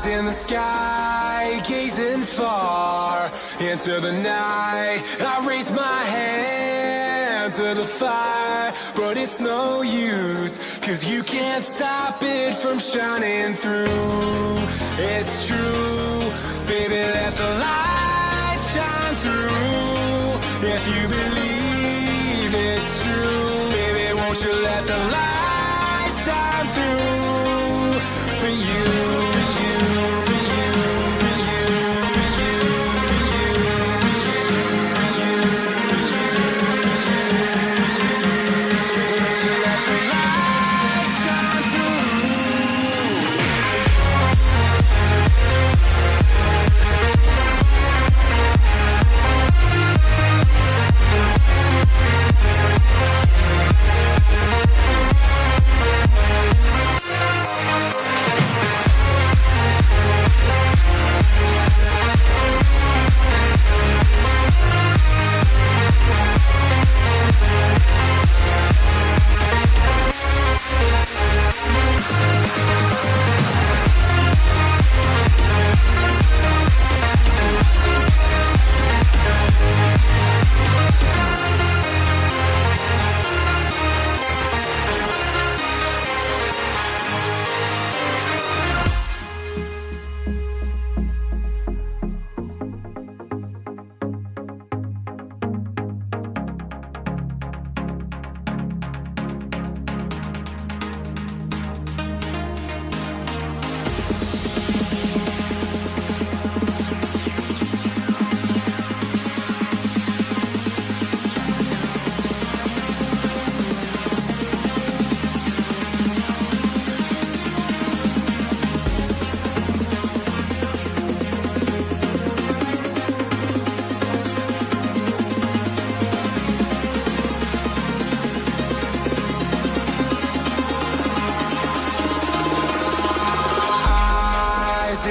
in the sky, gazing far into the night. I raise my hand to the fire, but it's no use, 'cause you can't stop it from shining through. It's true, baby, let the light shine through. If you believe it's true, baby, won't you let the light shine through for you.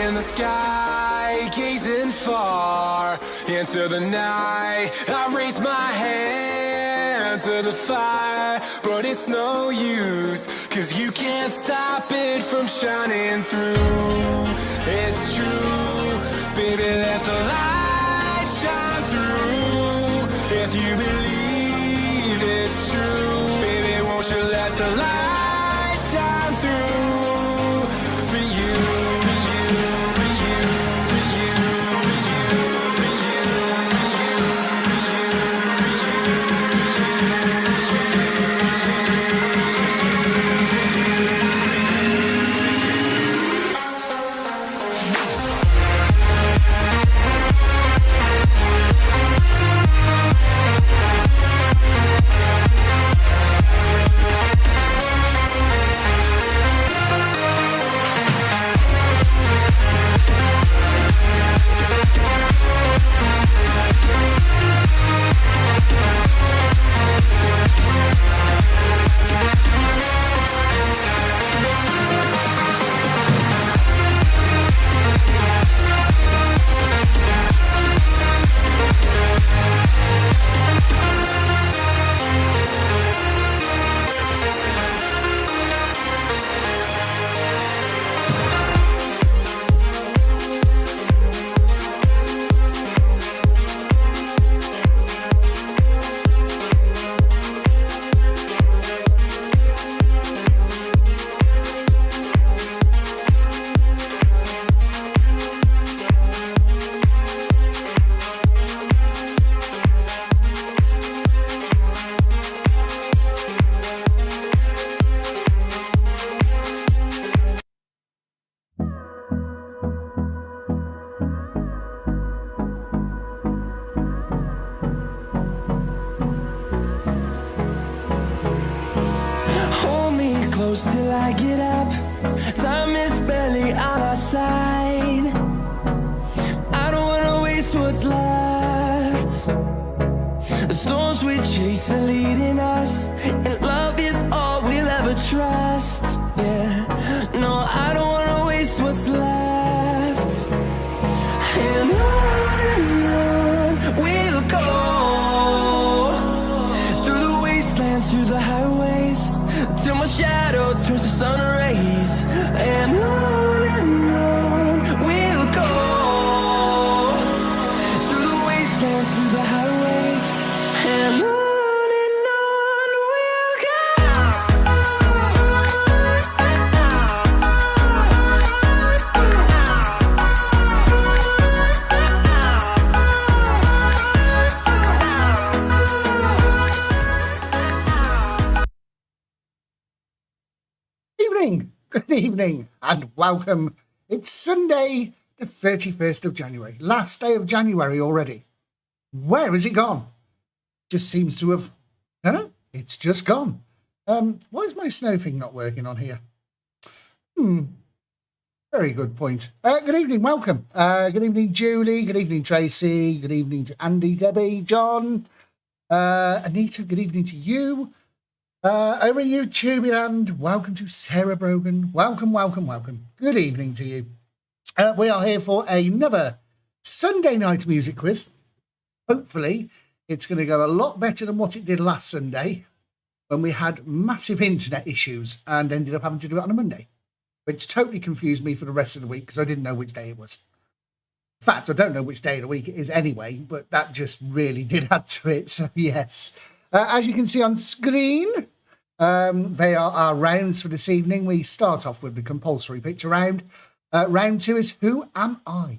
In the sky, gazing far into the night. I raise my hand to the fire, but it's no use, 'cause you can't stop it from shining through. It's true, baby, let the light shine through. If you believe it's true, baby, won't you let the light shine through for you. Till I get up, time is barely on our side. I don't wanna waste what's left. The storms we chase are leading us, and love is all we'll ever trust. Yeah, no, I don't wanna waste what's left. And on we'll go, through the wastelands, through the highways, till my shadow turns to sun rays. And on evening and welcome. It's Sunday, the 31st of January, last day of January already. Where has it gone? Just seems to have, no, it's just gone. Why is my snow thing not working on here? Very good point. Good evening, welcome. Good evening, Julie. Good evening, Tracy. Good evening to Andy, Debbie, John, Anita. Good evening to you. Over in YouTube land, welcome to Sarah Brogan. Welcome. Good evening to you. We are here for another Sunday night music quiz. Hopefully, it's going to go a lot better than what it did last Sunday when we had massive internet issues and ended up having to do it on a Monday, which totally confused me for the rest of the week because I didn't know which day it was. In fact, I don't know which day of the week it is anyway, but that just really did add to it. So, yes. As you can see on screen, they are our rounds for this evening. We start off with the compulsory picture round. Round 2 is Who Am I?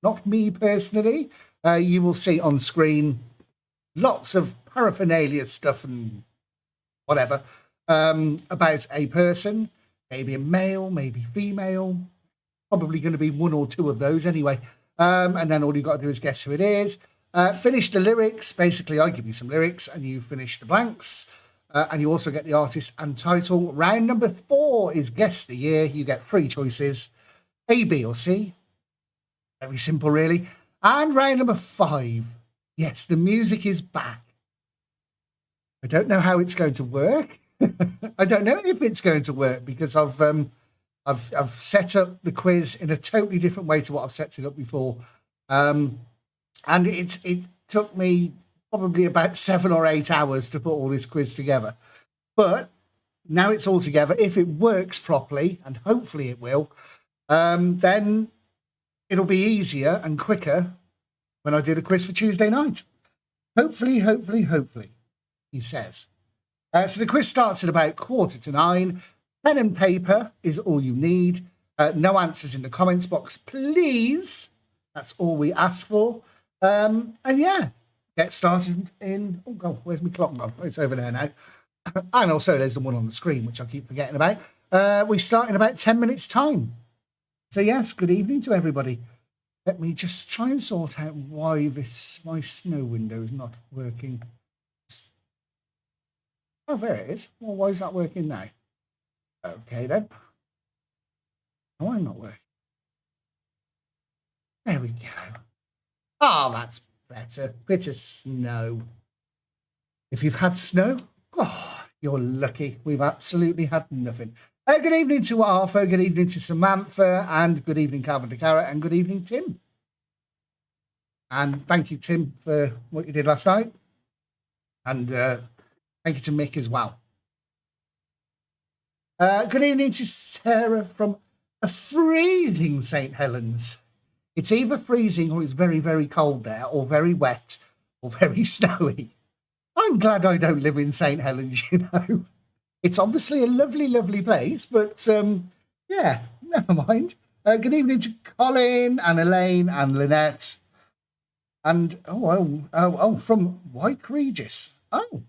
Not me personally. You will see on screen lots of paraphernalia stuff and whatever about a person, maybe a male, maybe female. Probably going to be one or two of those anyway. And then all you've got to do is guess who it is. Finish the lyrics. Basically, I give you some lyrics and you finish the blanks. And you also get the artist and title. Round number 4 is Guess the Year. You get 3 choices, A, B, or C. Very simple, really. And round number 5, yes, the music is back. I don't know how it's going to work. I don't know if it's going to work because I've set up the quiz in a totally different way to what I've set it up before. And it took me probably about 7 or 8 hours to put all this quiz together. But now it's all together. If it works properly, and hopefully it will, then it'll be easier and quicker when I do the quiz for Tuesday night. Hopefully, he says. So the quiz starts at about 8:45. Pen and paper is all you need. No answers in the comments box, please. That's all we ask for. And yeah, get started in... Oh, God, where's my clock gone? It's over there now. And also there's the one on the screen, which I keep forgetting about. We start in about 10 minutes' time. So, yes, good evening to everybody. Let me just try and sort out why my snow window is not working. Oh, there it is. Well, why is that working now? Okay, then. Oh, I'm not working. There we go. Oh, that's better. Bit of snow. If you've had snow, oh, you're lucky. We've absolutely had nothing. Good evening to Arthur, good evening to Samantha, and good evening, Calvin de Carrot, and good evening, Tim. And thank you, Tim, for what you did last night. And thank you to Mick as well. Good evening to Sarah from a freezing St. Helens. It's either freezing or it's very, very cold there, or very wet, or very snowy. I'm glad I don't live in St. Helens, you know. It's obviously a lovely, lovely place, but yeah, never mind. Good evening to Colin and Elaine and Lynette. And, from White Regis. Oh,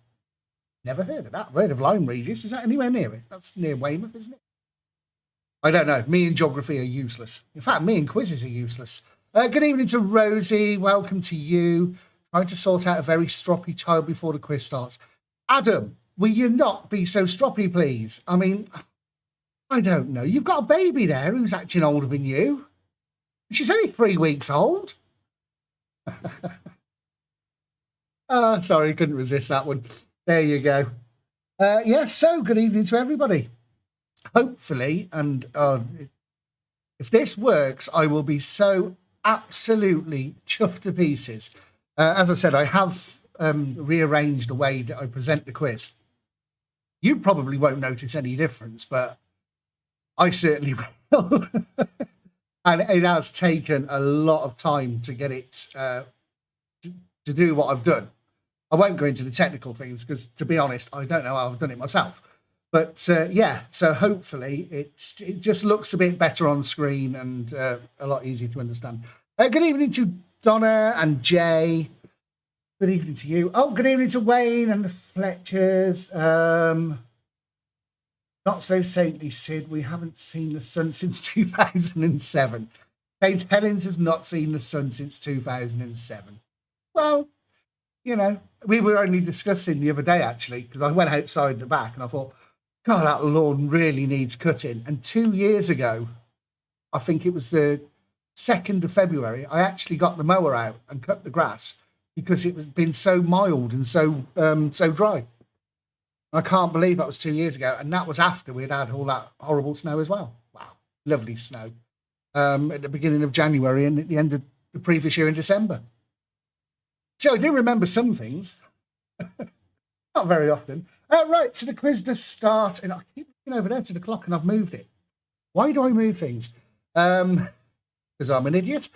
never heard of that. I've heard of Lyme Regis. Is that anywhere near it? That's near Weymouth, isn't it? I don't know. Me and geography are useless. In fact, me and quizzes are useless. Good evening to Rosie. Welcome to you. Trying to sort out a very stroppy child before the quiz starts. Adam, will you not be so stroppy, please? I mean, I don't know. You've got a baby there who's acting older than you. She's only 3 weeks old. Sorry, couldn't resist that one. There you go. Yes, so good evening to everybody. Hopefully, and if this works, I will be so absolutely chuffed to pieces. As I said, I have rearranged the way that I present the quiz. You probably won't notice any difference, but I certainly will. And it has taken a lot of time to get it to do what I've done. I won't go into the technical things because, to be honest, I don't know how I've done it myself. But yeah, so hopefully it just looks a bit better on screen and a lot easier to understand. Good evening to Donna and Jay. Good evening to you. Oh, good evening to Wayne and the Fletchers. Not so saintly, Sid. We haven't seen the sun since 2007. St. Helens has not seen the sun since 2007. Well, we were only discussing the other day, actually, because I went outside the back and I thought, God, that lawn really needs cutting. And 2 years ago, I think it was the 2nd of February, I actually got the mower out and cut the grass because it was been so mild and so dry. I can't believe that was 2 years ago. And that was after we'd had all that horrible snow as well. Wow, lovely snow. At the beginning of January and at the end of the previous year in December. So I do remember some things. Not very often. Right, so the quiz does start, and I keep looking over there to the clock and I've moved it. Why do I move things? Because I'm an idiot.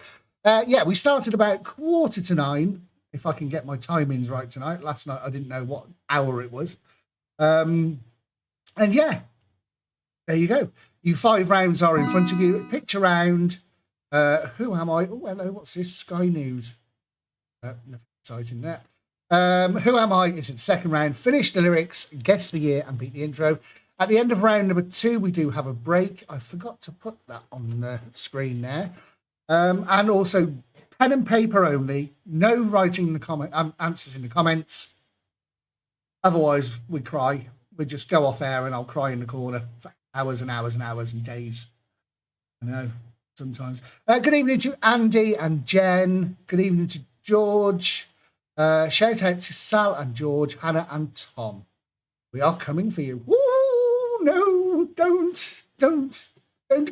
We started about 8:45, if I can get my timings right tonight. Last night I didn't know what hour it was. And yeah, there you go. You 5 rounds are in front of you. Picture round. Who am I? Oh, hello, what's this? Sky News. Nothing exciting there. Who am I? Is it second round? Finish the lyrics, guess the year, and beat the intro. At the end of round number 2, we do have a break. I forgot to put that on the screen there. And also pen and paper only. No writing the answers in the comments. Otherwise, we cry. We just go off air and I'll cry in the corner for hours and hours and hours and days. I know, sometimes. Good evening to Andy and Jen. Good evening to George. Shout out to Sal and George, Hannah and Tom. We are coming for you. Woo! No, don't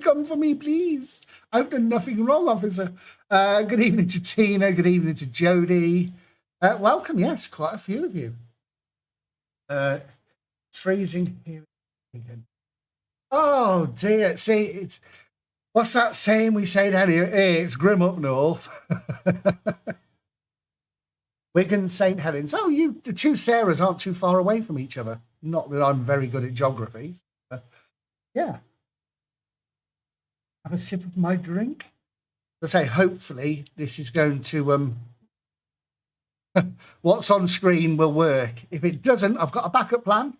come for me, please. I've done nothing wrong, officer. Good evening to Tina. Good evening to Jody. Welcome, yes, quite a few of you. It's freezing here again. Oh dear. See, it's what's that saying we say down here? Hey, it's grim up north. Wigan, St. Helens. Oh, the two Sarahs aren't too far away from each other. Not that I'm very good at geography. Yeah. Have a sip of my drink. I say, hopefully, this is going to what's on screen will work. If it doesn't, I've got a backup plan.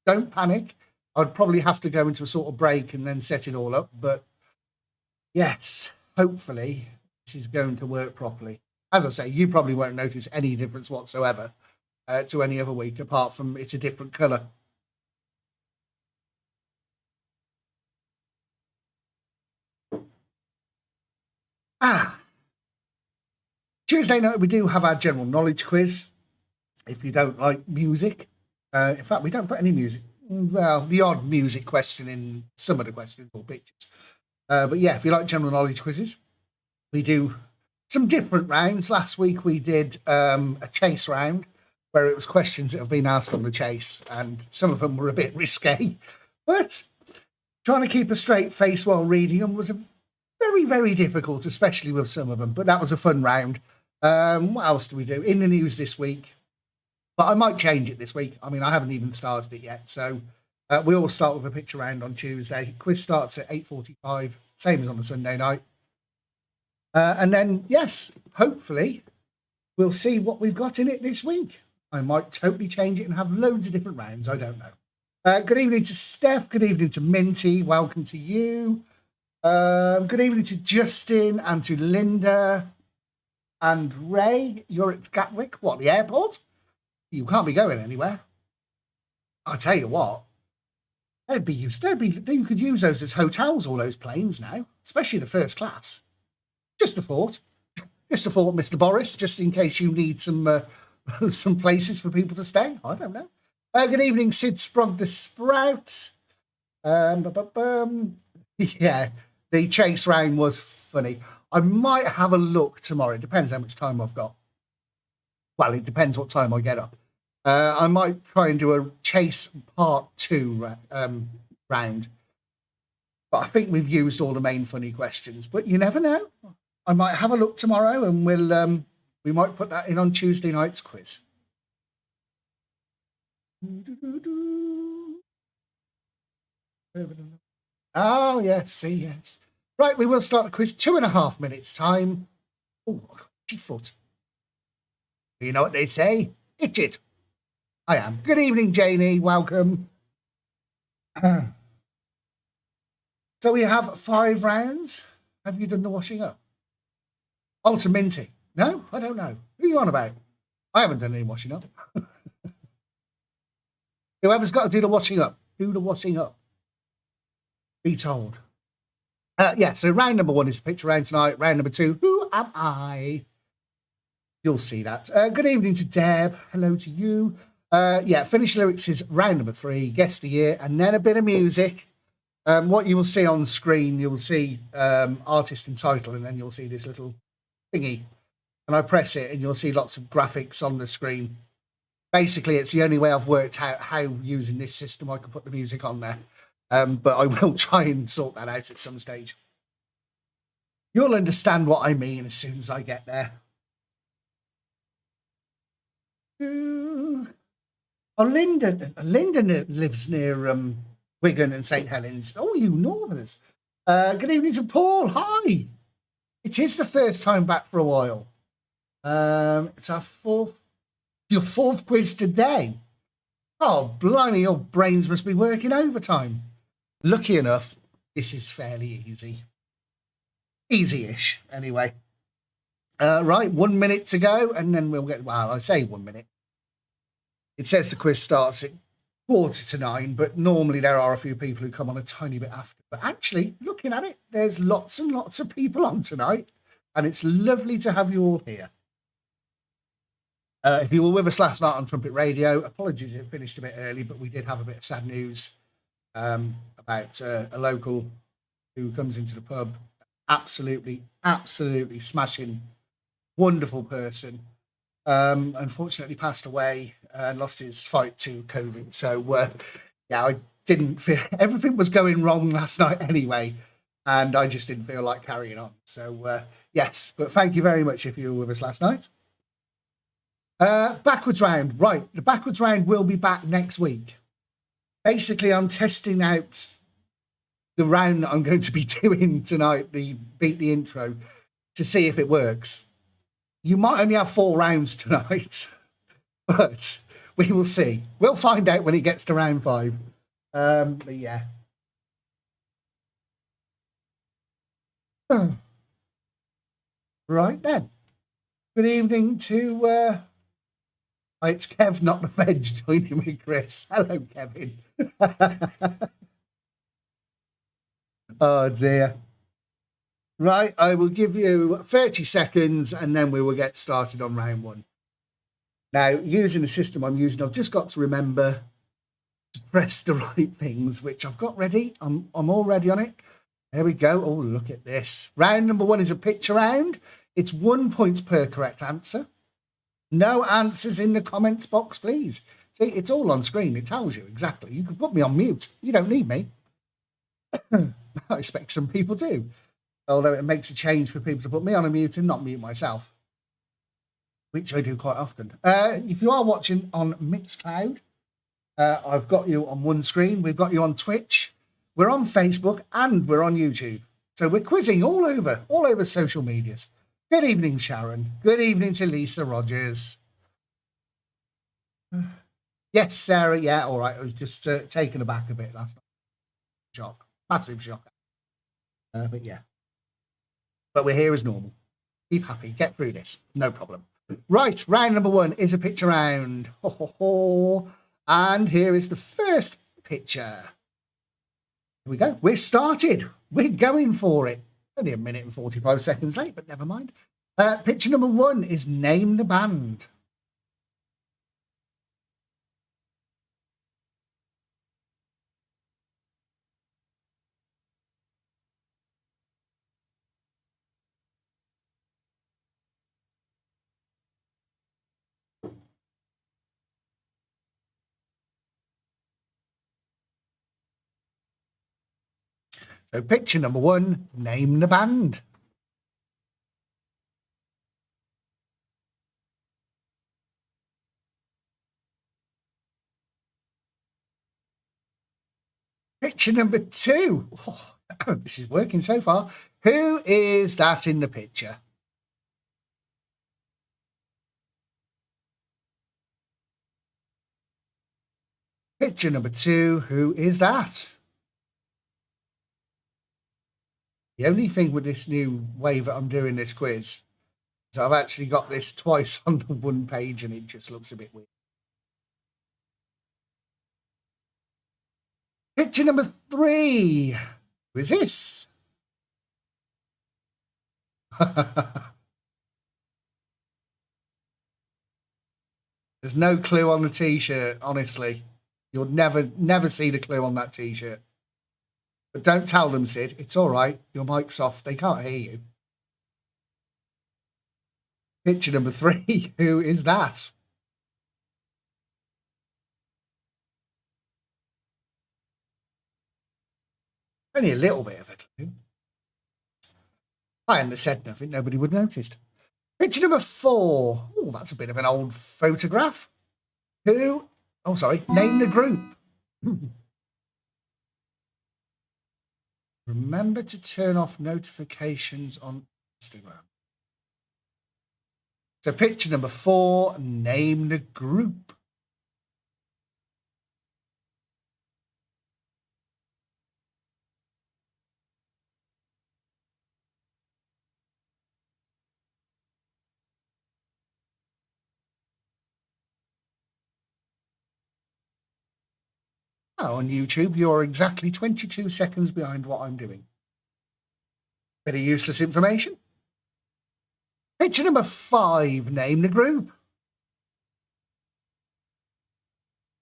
Don't panic. I'd probably have to go into a sort of break and then set it all up. But yes, hopefully, this is going to work properly. As I say, you probably won't notice any difference whatsoever to any other week, apart from it's a different colour. Tuesday night, we do have our general knowledge quiz. If you don't like music, in fact, we don't put any music. Well, the odd music question in some of the questions or pictures. But yeah, if you like general knowledge quizzes, we do some different rounds. Last week we did a chase round where it was questions that have been asked on the chase, and some of them were a bit risque, but trying to keep a straight face while reading them was very, very difficult, especially with some of them. But that was a fun round. What else do we do? In the news this week, but I might change it this week. I mean, I haven't even started it yet. So we all start with a picture round on Tuesday. Quiz starts at 8:45, same as on the Sunday night. And then, yes, hopefully we'll see what we've got in it this week. I might totally change it and have loads of different rounds. I don't know. Good evening to Steph. Good evening to Minty. Welcome to you. Good evening to Justin and to Linda and Ray. You're at Gatwick. What, the airport? You can't be going anywhere. I tell you what, you could use those as hotels, all those planes now, especially the first class. Just a thought, Mr. Boris, just in case you need some places for people to stay. I don't know. Good evening, Sid Sprog the Sprout. Yeah, the chase round was funny. I might have a look tomorrow. It depends how much time I've got. Well, it depends what time I get up. I might try and do a chase part 2 round. But I think we've used all the main funny questions. But you never know. I might have a look tomorrow, and we might put that in on Tuesday night's quiz. Oh, yes, see, yes. Right, we will start the quiz 2.5 minutes time. Oh, I got a foot. You know what they say? Itch it. I am. Good evening, Janie. Welcome. So we have 5 rounds. Have you done the washing up? Alter Minty. No, I don't know. Who are you on about? I haven't done any washing up. Whoever's got to do the washing up, do the washing up. Be told. Yeah, so round number 1 is picture round tonight. Round number 2, who am I? You'll see that. Good evening to Deb. Hello to you. Yeah, finish lyrics is round number 3, guess the year, and then a bit of music. What you will see on screen, you will see artist and title, and then you'll see this little thingy. And I press it, and you'll see lots of graphics on the screen. Basically, it's the only way I've worked out how using this system I can put the music on there. But I will try and sort that out at some stage. You'll understand what I mean as soon as I get there. Oh, Lyndon lives near Wigan and St Helens. Oh, you Northerners. Good evening to Paul. Hi. It is the first time back for a while. It's your fourth quiz today. Oh, blimey, your brains must be working overtime. Lucky enough, this is fairly easy. Easy-ish, anyway. Right, 1 minute to go, and then we'll get, well, I say 1 minute. It says the quiz starts at 8:45, but normally there are a few people who come on a tiny bit after. But actually, looking at it, there's lots and lots of people on tonight, and it's lovely to have you all here. If you were with us last night on Trumpet Radio, apologies it finished a bit early, but we did have a bit of sad news about a local who comes into the pub. Absolutely smashing, wonderful person. Unfortunately passed away and lost his fight to COVID. So, yeah, I didn't feel everything was going wrong last night anyway, and I just didn't feel like carrying on. So, yes, but thank you very much if you were with us last night. Backwards round. Right, the backwards round will be back next week. Basically, I'm testing out the round that I'm going to be doing tonight, the Beat the Intro, to see if it works. You might only have 4 rounds tonight, but we will see. We'll find out when it gets to round 5. But yeah. Right then. Good evening to... it's Kev, not the veg, joining me, Chris. Hello, Kevin. Oh, dear. Right, I will give you 30 seconds and then we will get started on round 1. Now, using the system I'm using, I've just got to remember to press the right things, which I've got ready. I'm all ready on it. There we go. Oh, look at this. Round number 1 is a picture round. It's 1 point per correct answer. No answers in the comments box, please. See, it's all on screen. It tells you exactly. You can put me on mute. You don't need me. I expect some people do. Although it makes a change for people to put me on a mute and not mute myself, which I do quite often. If you are watching on Mixcloud, I've got you on one screen. We've got you on Twitch. We're on Facebook and we're on YouTube. So we're quizzing all over social medias. Good evening, Sharon. Good evening to Lisa Rogers. Yes, Sarah. Yeah, all right. I was just taken aback a bit last night. Shock. Massive shock. But yeah. But we're here as normal. Keep happy. Get through this. No problem. Right. Round number 1 is a picture round. Ho, ho, ho. And here is the first picture. Here we go. We're started. We're going for it. Only 1 minute and 45 seconds late, but never mind. Picture number 1 is name the band. So picture number 1, name the band. Picture number 2. Oh, this is working so far. Who is that in the picture? Picture number 2. Who is that? The only thing with this new way that I'm doing this quiz is I've actually got this twice on the one page and it just looks a bit weird. Picture number 3. Who is this? There's no clue on the t-shirt, honestly. You'll never see the clue on that t-shirt. But don't tell them, Sid. It's all right. Your mic's off. They can't hear you. Picture number 3. Who is that? Only a little bit of a clue. I hadn't have said nothing. Nobody would have noticed. Picture number 4. Oh, that's a bit of an old photograph. Who? Oh, sorry. Name the group. Remember to turn off notifications on Instagram. So picture number 4, name the group. Oh, on YouTube, you're exactly 22 seconds behind what I'm doing. Bit of useless information. Picture number 5, name the group.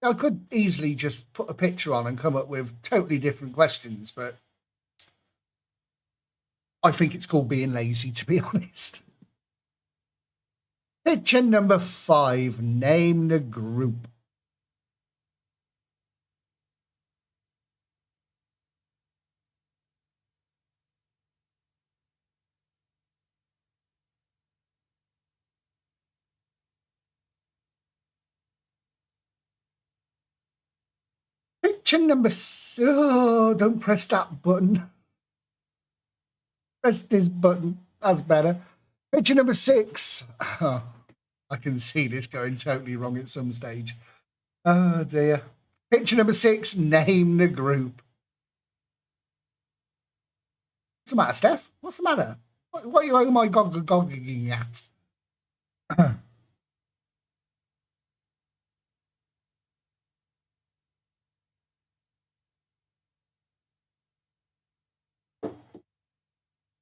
I could easily just put a picture on and come up with totally different questions, but I think it's called being lazy, to be honest. Picture number 5, name the group. Picture number... Oh, don't press that button. Press this button. That's better. Picture number 6. Oh, I can see this going totally wrong at some stage. Oh, dear. Picture number 6, name the group. What's the matter, Steph? What's the matter? What are you, oh my God, gogging at?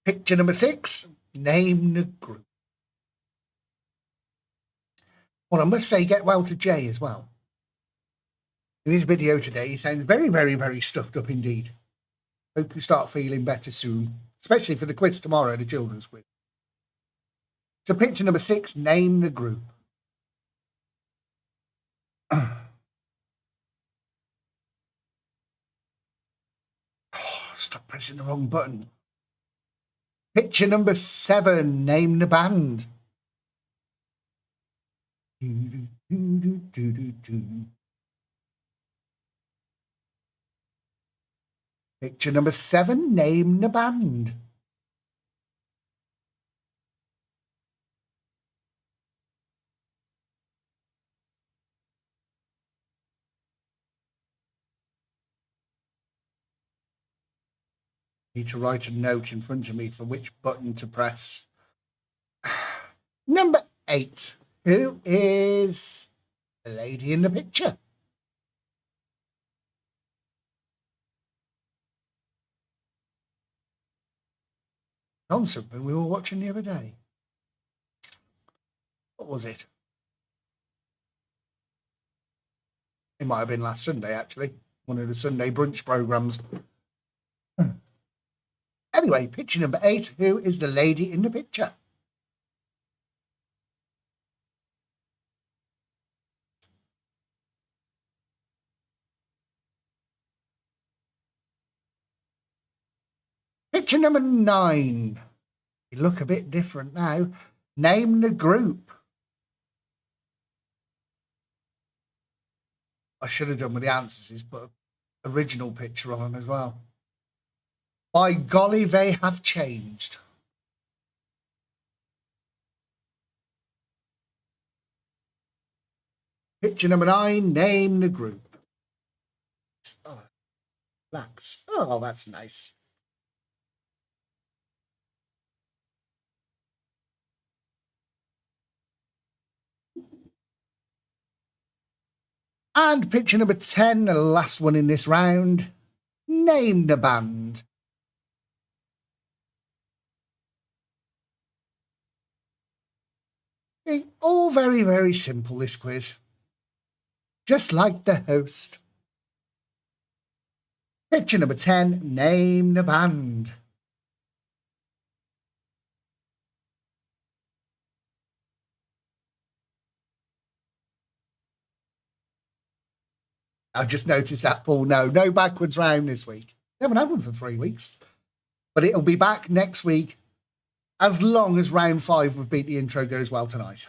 Picture number 6, name the group. Well, I must say, get well to Jay as well. In his video today, he sounds very, very, very stuffed up indeed. Hope you start feeling better soon, especially for the quiz tomorrow, the children's quiz. So picture number 6, name the group. Oh, stop pressing the wrong button. Picture number 7, name the band. Picture number 7, name the band. Need to write a note in front of me for which button to press. Number 8. Who is the lady in the picture? On something we were watching the other day. What was it? It might have been last Sunday, actually. One of the Sunday brunch programmes. Anyway, picture number 8. Who is the lady in the picture? Picture number 9. You look a bit different now. Name the group. I should have done with the answers is put an original picture on them as well. By golly, they have changed. Picture number 9, name the group. Oh, relax. Oh, that's nice. And picture number 10, the last one in this round. Name the band. All very, very simple, this quiz. Just like the host. Picture number 10, name the band. I've just noticed that, Paul. No backwards round this week. We haven't had one for 3 weeks. But it'll be back next week as long as round 5 with Beat the Intro goes well tonight.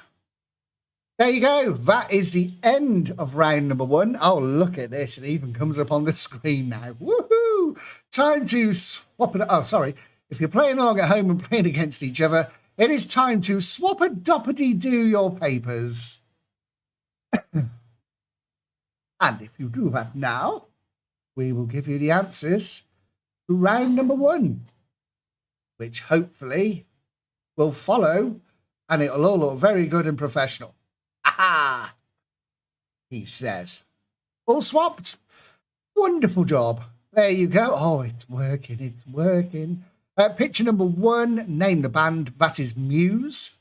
There you go. That is the end of round number 1. Oh, look at this. It even comes up on the screen now. Woohoo! Time to swap it. Oh, sorry. If you're playing along at home and playing against each other, it is time to swap a doppity do your papers. And if you do that now, we will give you the answers to round number 1, which hopefully will follow, and it'll all look very good and professional. Aha! He says. All swapped. Wonderful job. There you go. Oh, it's working. It's working. Picture number 1, name the band. That is Muse.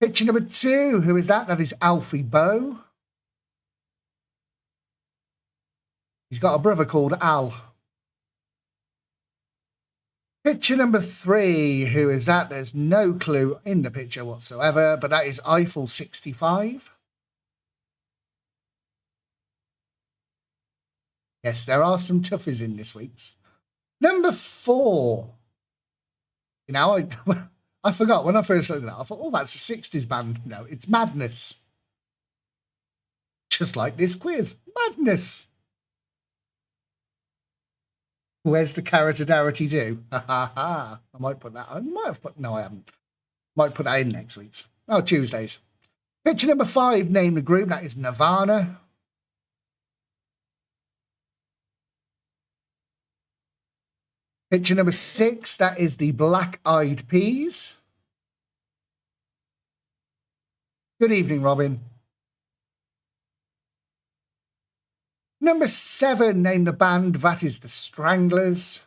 Picture number 2, who is that? That is Alfie Boe. He's got a brother called Al. Picture number 3, who is that? There's no clue in the picture whatsoever, but that is Eiffel 65. Yes, there are some toughies in this week's. Number 4. You know, I forgot when I first looked at that. I thought, oh, that's a 60s band. No, it's Madness. Just like this quiz. Madness. Where's the Carrot-a-Darity do? Ha ha ha. I might put that. I might have put. No, I haven't. Might put that in next week's. Oh, Tuesdays. Picture number 5, name the group. That is Nirvana. Picture number 6, that is the Black Eyed Peas. Good evening, Robin. Number 7, name the band. That is the Stranglers.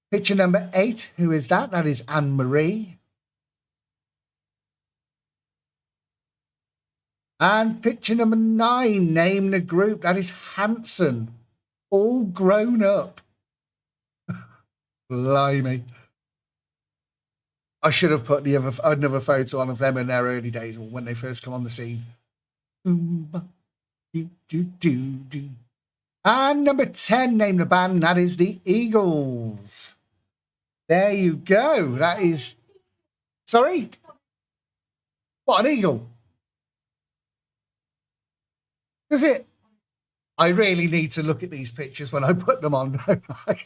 Picture number 8, who is that? That is Anne-Marie. And picture number 9, name the group. That is Hanson. All grown up. Blimey. I should have put another photo on of them in their early days, or when they first come on the scene. And number 10, name the band. That is the Eagles. There you go. That is... Sorry? What, an eagle? Is it? I really need to look at these pictures when I put them on, don't I?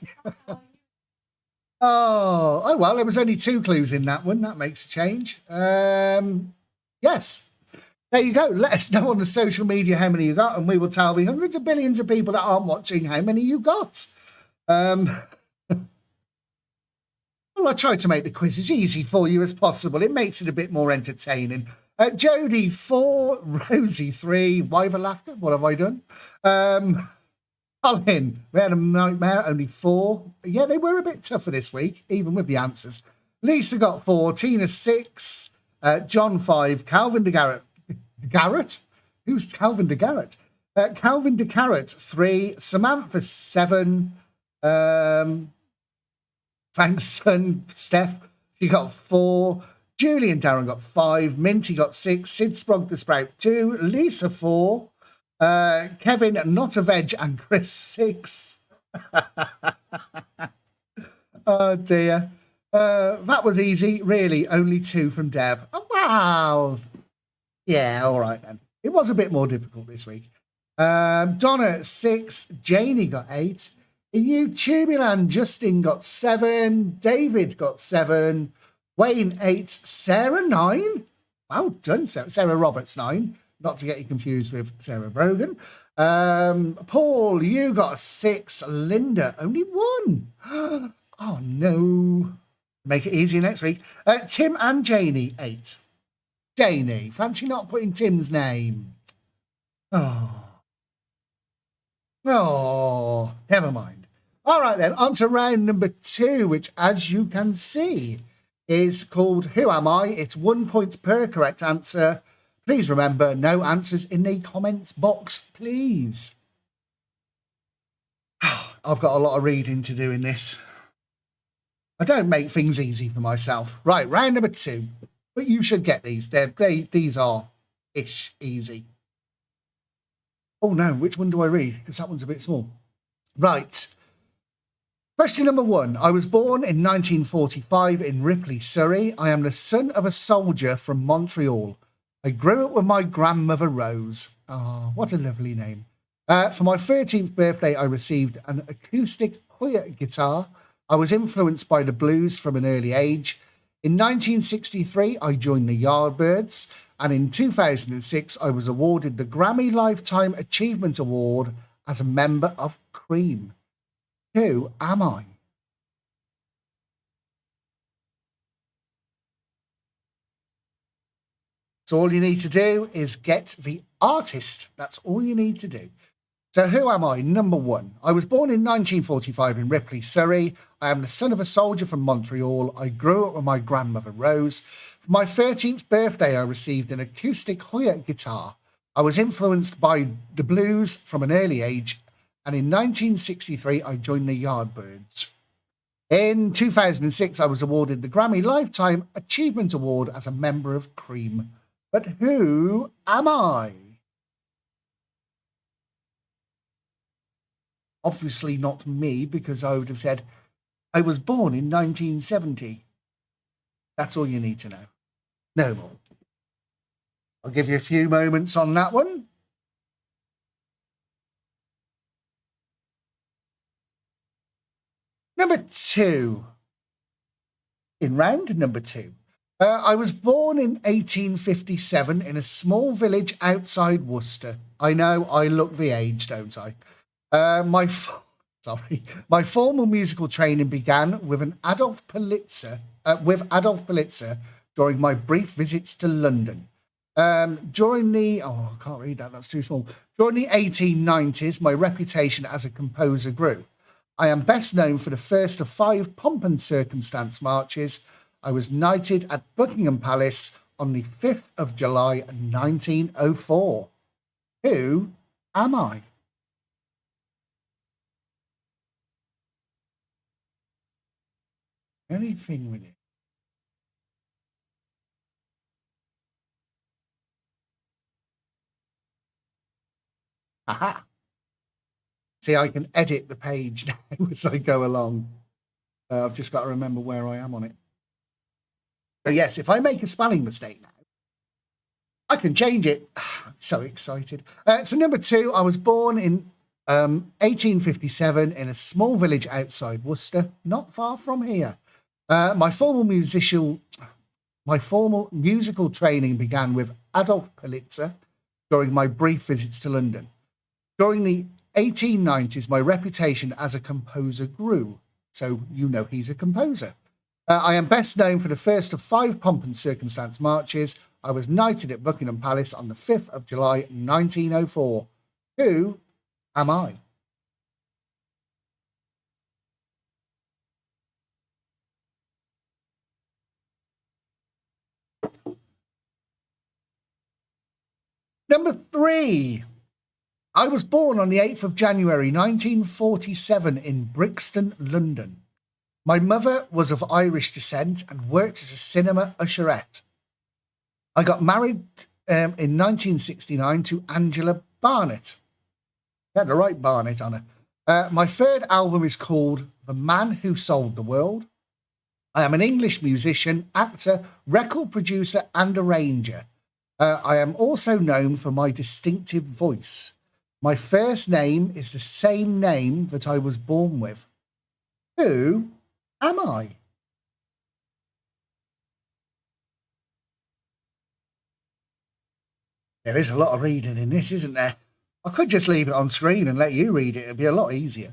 Oh, well, there was only 2 clues in that one. That makes a change. Yes. There you go. Let us know on the social media how many you got, and we will tell the hundreds of billions of people that aren't watching how many you got. Well, I try to make the quiz as easy for you as possible. It makes it a bit more entertaining. Jodie 4, Rosie 3. Why have I laughed? What have I done? Colin, we had a nightmare, only 4. Yeah, they were a bit tougher this week, even with the answers. Lisa got 4, Tina 6, John 5, Calvin DeGarrett. Garrett? Who's Calvin DeGarrett? Calvin DeGarrett 3, Samantha 7. Thanks, son, Steph. She got 4. Julie and Darren got 5. Minty got 6. Sid Sprog the Sprout 2. Lisa 4. Kevin Not a Veg and Chris 6. Oh dear. That was easy. Really, only 2 from Deb. Oh, wow. Yeah, all right then. It was a bit more difficult this week. Donna 6. Janie got 8. In YouTubeland, Justin got 7. David got 7. Wayne 8, Sarah 9. Well done, Sarah. Sarah Roberts 9. Not to get you confused with Sarah Brogan. Paul, you got 6. Linda, only 1. Oh, no. Make it easier next week. Tim and Janie, 8. Janie, fancy not putting Tim's name? Oh. Oh, never mind. All right, then, on to round number 2, which, as you can see, is called Who Am I? It's 1 point per correct answer. Please remember, no answers in the comments box, please. I've got a lot of reading to do in this. I don't make things easy for myself. Right, round number 2. But you should get these. These are ish easy. Oh no, which one do I read? Because that one's a bit small. Right. Question number 1. I was born in 1945 in Ripley, Surrey. I am the son of a soldier from Montreal. I grew up with my grandmother Rose. Oh, what a lovely name. For my 13th birthday, I received an acoustic Hoyer guitar. I was influenced by the blues from an early age. In 1963, I joined the Yardbirds, and in 2006, I was awarded the Grammy Lifetime Achievement Award as a member of Cream. Who am I? So all you need to do is get the artist. That's all you need to do. So who am I? Number 1. I was born in 1945 in Ripley, Surrey. I am the son of a soldier from Montreal. I grew up with my grandmother Rose. For my 13th birthday, I received an acoustic Hoyer guitar. I was influenced by the blues from an early age, and in 1963, I joined the Yardbirds. In 2006, I was awarded the Grammy Lifetime Achievement Award as a member of Cream. But who am I? Obviously not me, because I would have said, I was born in 1970. That's all you need to know. No more. I'll give you a few moments on that one. Number 2. In round number 2. I was born in 1857 in a small village outside Worcester. I know, I look the age, don't I? My formal musical training began with Adolf Pulitzer during my brief visits to London. During the I can't read that, that's too small. During the 1890s, my reputation as a composer grew. I am best known for the first of 5 pomp and circumstance marches. I was knighted at Buckingham Palace on the 5th of July 1904. Who am I? Anything with it. Aha. See, I can edit the page now as I go along. I've just got to remember where I am on it. But yes, if I make a spelling mistake now, I can change it. I'm so excited. So number 2, I was born in 1857 in a small village outside Worcester, not far from here. My formal musical training began with Adolf Pulitzer during my brief visits to London. During the 1890s, my reputation as a composer grew. So you know he's a composer. I am best known for the first of 5 pomp and circumstance marches. I was knighted at Buckingham Palace on the 5th of July 1904. Who am I? Number 3. I was born on the 8th of January 1947 in Brixton, London. My mother was of Irish descent and worked as a cinema usherette. I got married in 1969 to Angela Barnett. She had the right Barnett on her. My third album is called The Man Who Sold the World. I am an English musician, actor, record producer, and arranger. I am also known for my distinctive voice. My first name is the same name that I was born with. Who am I? There is a lot of reading in this, isn't there? I could just leave it on screen and let you read it. It'd be a lot easier.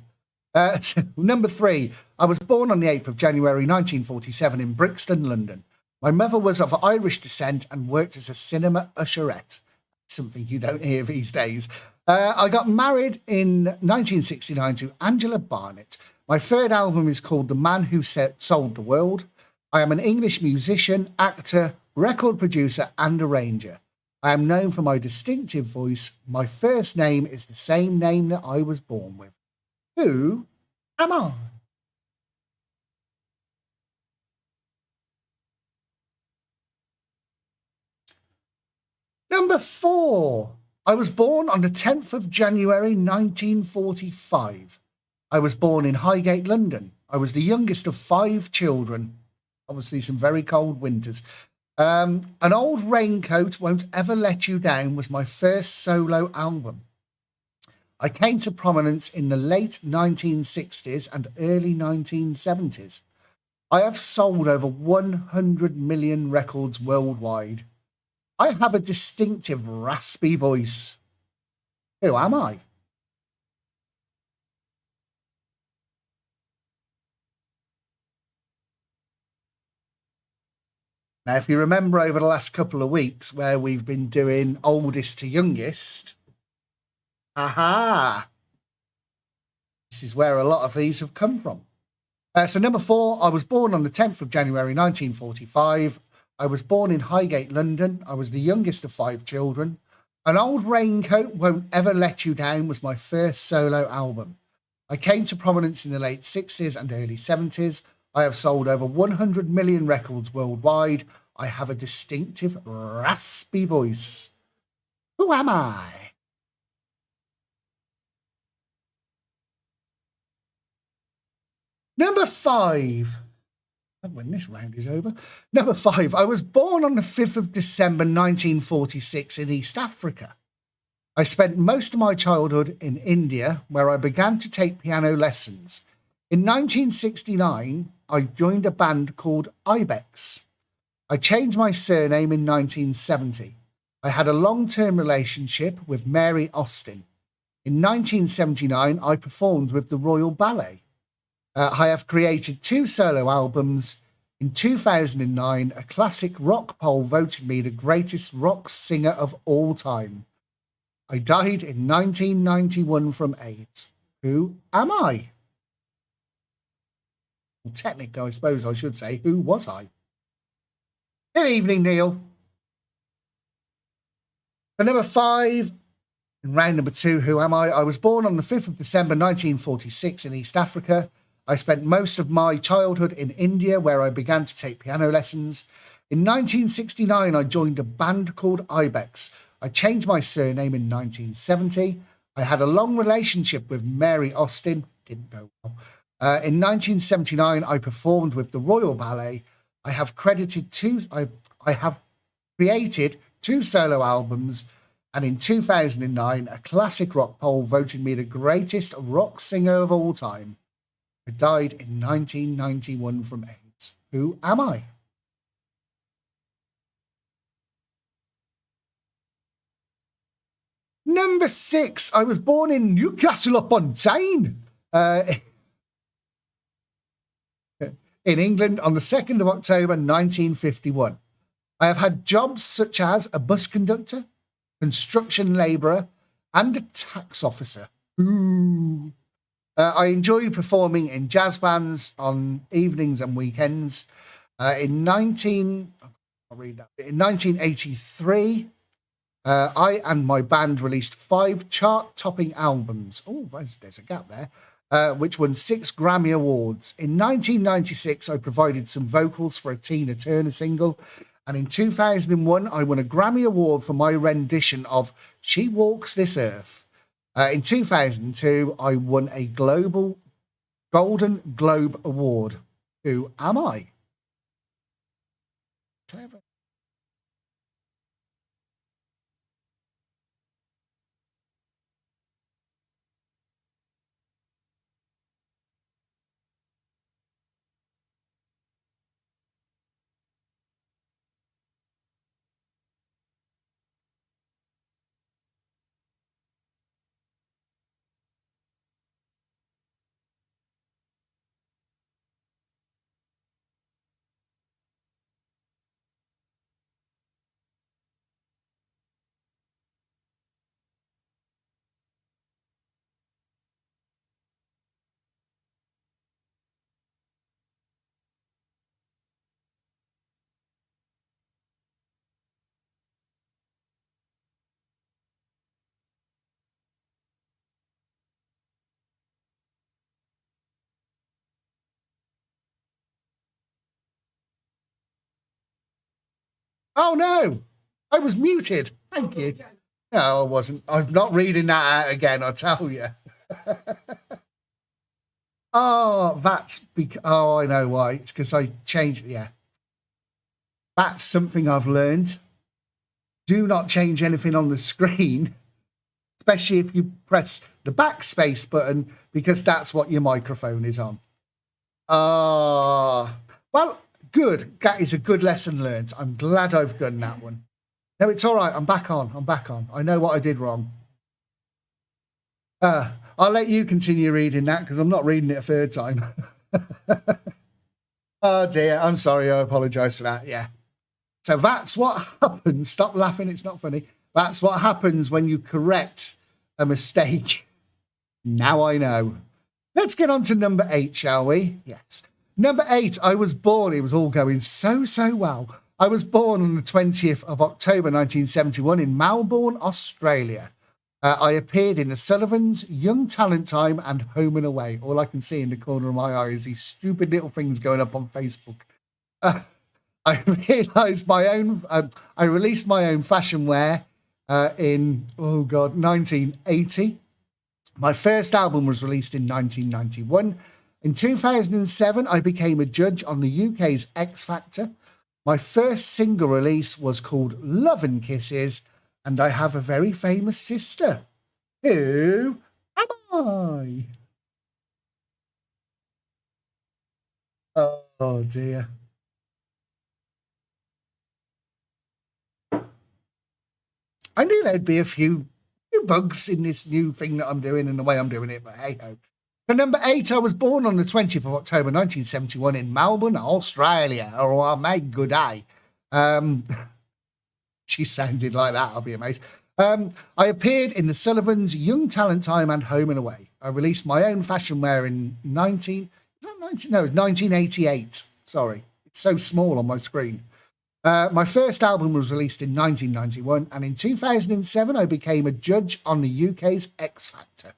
Number 3, I was born on the 8th of January 1947 in Brixton, London. My mother was of Irish descent and worked as a cinema usherette, something you don't hear these days. I got married in 1969 to Angela Barnett. My third album is called The Man Who Sold the World. I am an English musician, actor, record producer, and arranger. I am known for my distinctive voice. My first name is the same name that I was born with. Who am I? Number 4. I was born on the 10th of January 1945. I was born in Highgate, London. I was the youngest of 5 children. Obviously, some very cold winters. An Old Raincoat Won't Ever Let You Down was my first solo album. I came to prominence in the late 1960s and early 1970s. I have sold over 100 million records worldwide. I have a distinctive raspy voice. Who am I? Now, if you remember over the last couple of weeks where we've been doing oldest to youngest, aha, this is where a lot of these have come from. So number 4, I was born on the 10th of January 1945. I was born in Highgate, London. I was the youngest of 5 children. An Old Raincoat Won't Ever Let You Down was my first solo album. I came to prominence in the late 60s and early 70s. I have sold over 100 million records worldwide. I have a distinctive raspy voice. Who am I? Number 5. When this round is over. Number 5. I was born on the 5th of December 1946 in East Africa. I spent most of my childhood in India, where I began to take piano lessons. In 1969, I joined a band called Ibex. I changed my surname in 1970. I had a long-term relationship with Mary Austin. In 1979, I performed with the Royal Ballet. I have created 2 solo albums. In 2009, a classic rock poll voted me the greatest rock singer of all time. I died in 1991 from AIDS. Who am I? Well, technically, I suppose I should say, who was I? Good evening, Neil. For number 5, in round number 2, who am I? I was born on the 5th of December 1946 in East Africa. I spent most of my childhood in India, where I began to take piano lessons. In 1969, I joined a band called Ibex. I changed my surname in 1970. I had a long relationship with Mary Austin. Didn't go well. In 1979, I performed with the Royal Ballet. I have created 2 solo albums. And in 2009, a classic rock poll voted me the greatest rock singer of all time. I died in 1991 from AIDS. Who am I? Number 6. I was born in Newcastle upon Tyne, in England on the 2nd of October 1951. I have had jobs such as a bus conductor, construction labourer, and a tax officer. Ooh. I enjoy performing in jazz bands on evenings and weekends. In 1983, I and my band released 5 chart-topping albums. Oh, there's a gap there. Which won 6 Grammy Awards. In 1996, I provided some vocals for a Tina Turner single. And in 2001, I won a Grammy Award for my rendition of She Walks This Earth. In 2002, I won a Global Golden Globe Award. Who am I? Clever. Oh, no. I was muted. Thank you. No, I wasn't. I'm not reading that out again, I tell you. Oh, that's because... Oh, I know why. It's because I changed... Yeah. That's something I've learned. Do not change anything on the screen, especially if you press the backspace button, because that's what your microphone is on. Well, good. That is a good lesson learned. I'm glad I've done that one. No, it's all right. I'm back on. I know what I did wrong. I'll let you continue reading that because I'm not reading it a third time. Oh, dear. I'm sorry. I apologise for that. Yeah. So that's what happens. Stop laughing. It's not funny. That's what happens when you correct a mistake. Now I know. Let's get on to number 8, shall we? Yes. Number 8, I was born. It was all going so well. I was born on the 20th of October 1971 in Melbourne, Australia. I appeared in The Sullivans, Young Talent Time, and Home and Away. All I can see in the corner of my eye is these stupid little things going up on Facebook. I realised my own. I released my own fashion wear in 1980. My first album was released in 1991. In 2007, I became a judge on the UK's X Factor. My first single release was called Love and Kisses, and I have a very famous sister. Who am I? Oh dear. I knew there'd be a few bugs in this new thing that I'm doing and the way I'm doing it, but hey ho. So number 8, I was born on the 20th of October 1971 in Melbourne, Australia. Oh, my good day. She sounded like that, I'll be amazed. I appeared in The Sullivans, Young Talent Time, and Home and Away. I released my own fashion wear in 1988. Sorry, it's so small on my screen. My first album was released in 1991, and in 2007, I became a judge on the UK's X Factor.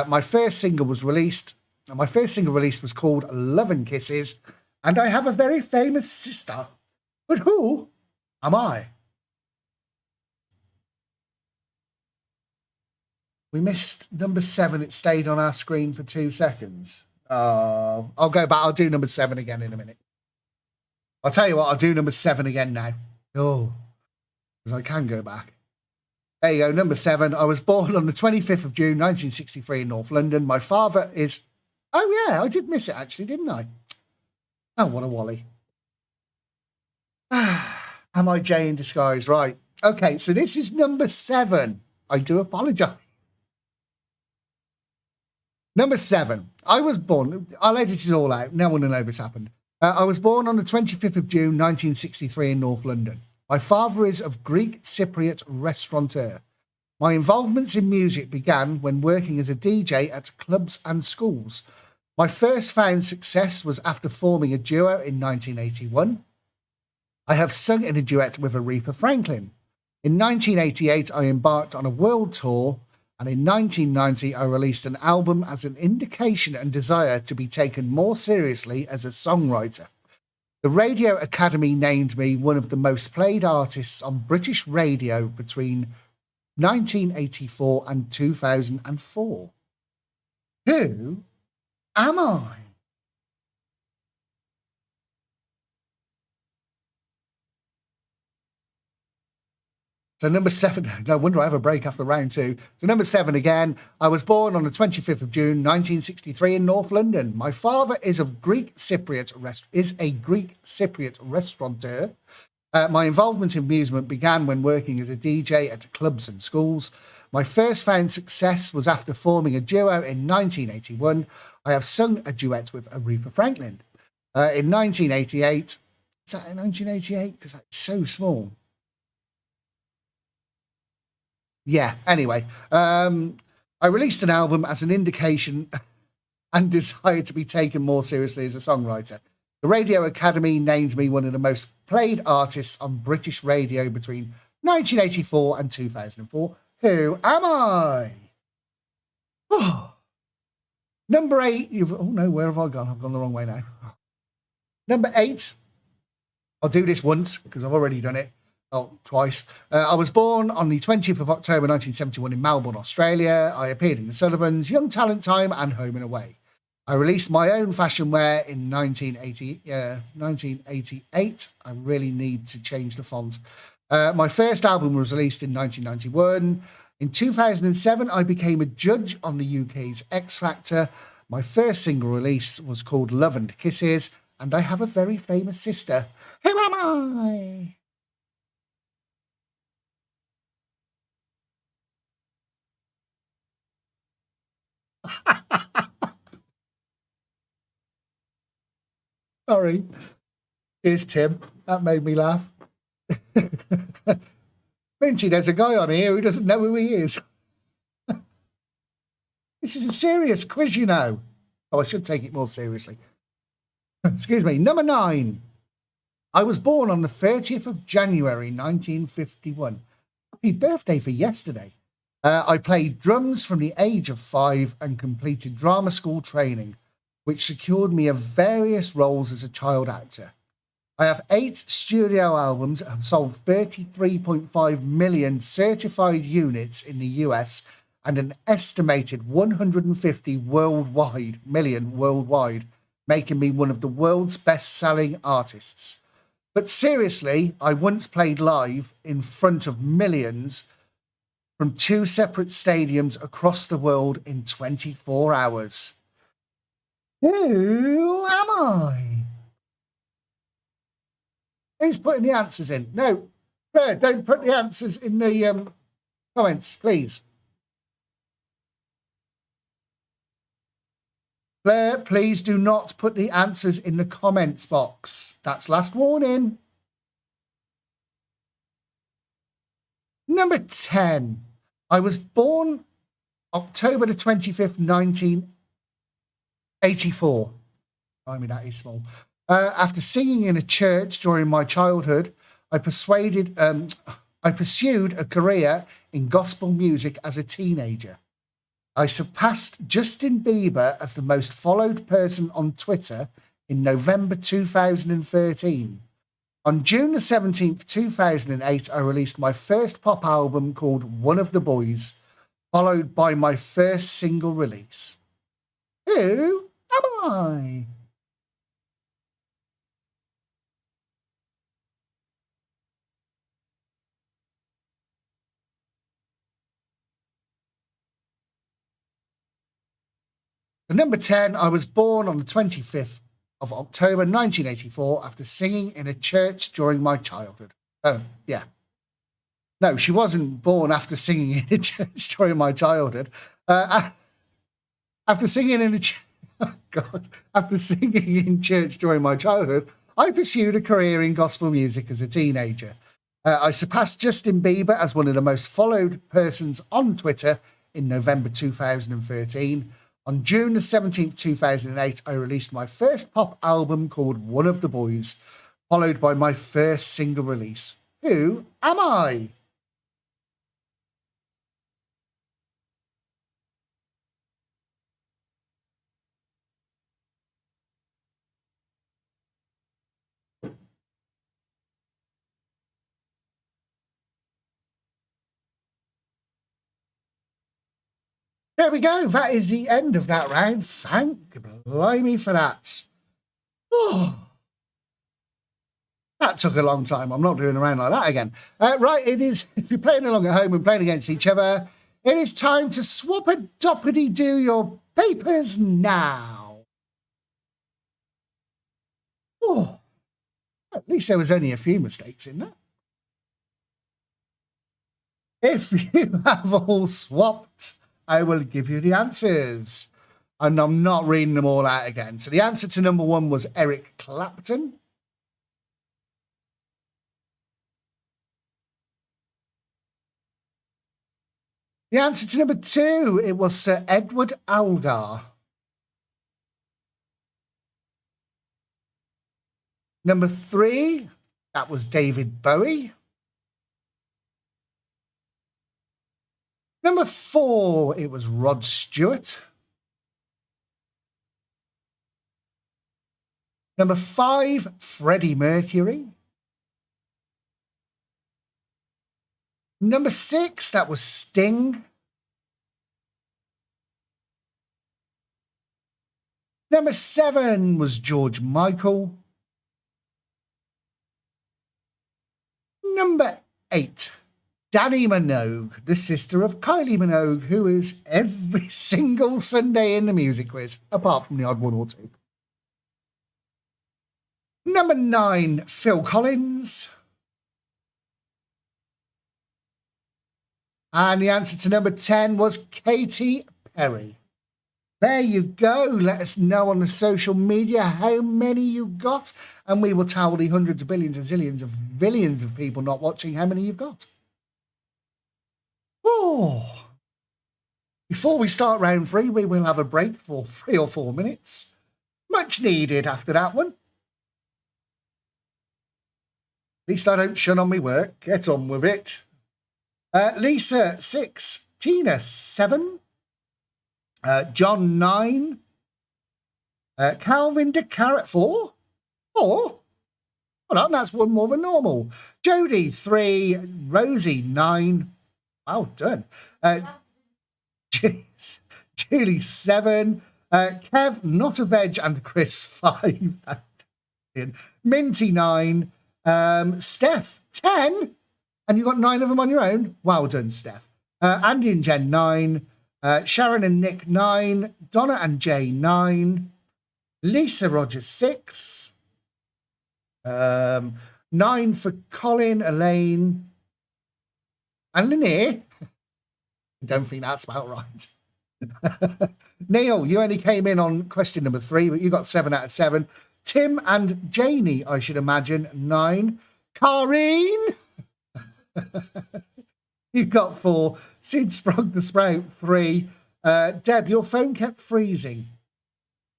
My first single released was called Love and Kisses, and I have a very famous sister. But who am I? We missed number 7. It stayed on our screen for 2 seconds. I'll go back. I'll do number 7 again in a minute. I'll tell you what, I'll do number 7 again now. Oh, because I can go back. There you go, number 7. I was born on the 25th of June, 1963 in North London. My father is... Oh, yeah, I did miss it, actually, didn't I? Oh, what a wally. Am I Jay in disguise? Right. Okay, so this is number 7. I do apologise. Number 7. I was born... I'll edit it all out. No one will know this happened. I was born on the 25th of June, 1963 in North London. My father is of Greek Cypriot restaurateur. My involvements in music began when working as a DJ at clubs and schools. My first found success was after forming a duo in 1981. I have sung in a duet with Aretha Franklin. In 1988, I embarked on a world tour, and in 1990, I released an album as an indication and desire to be taken more seriously as a songwriter. The Radio Academy named me one of the most played artists on British radio between 1984 and 2004. Who am I? So number 7, no wonder I have a break after round 2. So number 7 again, I was born on the 25th of June, 1963 in North London. My father is a Greek Cypriot restaurateur. My involvement in music began when working as a DJ at clubs and schools. My first found success was after forming a duo in 1981. I have sung a duet with Aretha Franklin. In 1988, is that in 1988? Because that's so small. Yeah, anyway, I released an album as an indication and desire to be taken more seriously as a songwriter. The Radio Academy named me one of the most played artists on British radio between 1984 and 2004. Who am I? Oh. Number 8. Oh no, where have I gone? I've gone the wrong way now. Number 8. I'll do this once because I've already done it. Oh, twice. I was born on the 20th of October 1971 in Melbourne, Australia. I appeared in the Sullivans, Young Talent Time, and Home and Away. I released my own fashion wear in 1988. I really need to change the font. My first album was released in 1991. In 2007, I became a judge on the UK's X Factor. My first single release was called Love and Kisses, and I have a very famous sister. Who am I? Sorry. Here's Tim. That made me laugh. Minty, there's a guy on here who doesn't know who he is. This is a serious quiz, you know. Oh, I should take it more seriously. Excuse me. Number 9. I was born on the 30th of January, 1951. Happy birthday for yesterday. I played drums from the age of 5 and completed drama school training, which secured me various roles as a child actor. I have 8 studio albums and have sold 33.5 million certified units in the US and an estimated 150 million worldwide, making me one of the world's best-selling artists. But seriously, I once played live in front of millions from 2 separate stadiums across the world in 24 hours. Who am I? Who's putting the answers in? No, Claire, don't put the answers in the comments, please. Claire, please do not put the answers in the comments box. That's last warning. Number 10. I was born October the 25th, 1984. I mean, that is small. After singing in a church during my childhood, I pursued a career in gospel music as a teenager. I surpassed Justin Bieber as the most followed person on Twitter in November 2013. On June the 17th, 2008, I released my first pop album called One of the Boys, followed by my first single release. Who am I? Number 10, I was born on the 25th of October 1984 after singing in a church during my childhood. Oh, yeah. No, she wasn't born after singing in a church during my childhood. After singing in after singing in church during my childhood, I pursued a career in gospel music as a teenager. I surpassed Justin Bieber as one of the most followed persons on Twitter in November 2013. On June the 17th, 2008, I released my first pop album called One of the Boys, followed by my first single release. Who am I? There we go. That is the end of that round. Thank blimey for that. Oh, that took a long time. I'm not doing a round like that again. Right, it is, if you're playing along at home and playing against each other, it is time to swap a doppity do your papers now. Oh, at least there was only a few mistakes in that. If you have all swapped, I will give you the answers. And I'm not reading them all out again. So the answer to number 1 was Eric Clapton. The answer to number 2, it was Sir Edward Algar. Number 3, that was David Bowie. Number 4, it was Rod Stewart. Number 5, Freddie Mercury. Number 6, that was Sting. Number 7 was George Michael. Number 8, Danny Minogue, the sister of Kylie Minogue, who is every single Sunday in the music quiz, apart from the odd one or two. Number 9, Phil Collins. And the answer to number 10 was Katy Perry. There you go. Let us know on the social media how many you got, and we will tell the hundreds of billions and zillions of billions of people not watching how many you've got. Oh. Before we start round 3, we will have a break for 3 or 4 minutes. Much needed after that one. At least I don't shun on my work. Get on with it. Lisa, 6. Tina, 7. John, 9. Calvin de Carrot, 4. 4? Hold on, that's one more than normal. Jodie, 3. Rosie, 9. Well done. Julie, 7. Kev, not a veg, and Chris, 5. Minty, 9. Steph, 10. And you got 9 of them on your own. Well done, Steph. Andy and Jen, 9. Sharon and Nick, 9. Donna and Jay, 9. Lisa Rogers, 6. 9 for Colin, Elaine, and Lanier. I don't think that's about right. Neil, you only came in on question number 3, but you got 7 out of 7. Tim and Janie, I should imagine, 9. Kareen, you got 4. Sid Sprog the Sprout, 3. Deb, your phone kept freezing.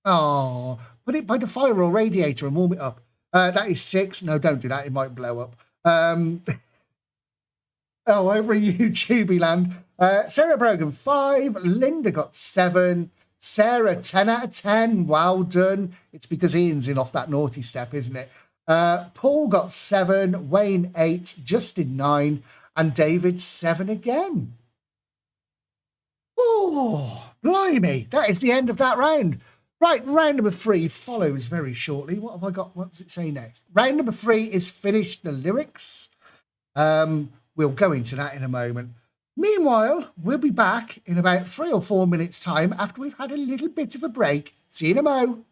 Oh, put it by the fire or radiator and warm it up. That is 6. No, don't do that. It might blow up. Over in YouTube land. Sarah Brogan, 5. Linda got 7. Sarah, 10 out of 10. Well done. It's because Ian's in off that naughty step, isn't it? Paul got 7. Wayne, 8. Justin, 9. And David, 7 again. Oh, blimey. That is the end of that round. Right, round number 3 follows very shortly. What have I got? What does it say next? Round number 3 is finish the lyrics. We'll go into that in a moment. Meanwhile, we'll be back in about 3 or 4 minutes' time after we've had a little bit of a break. See you in a mo.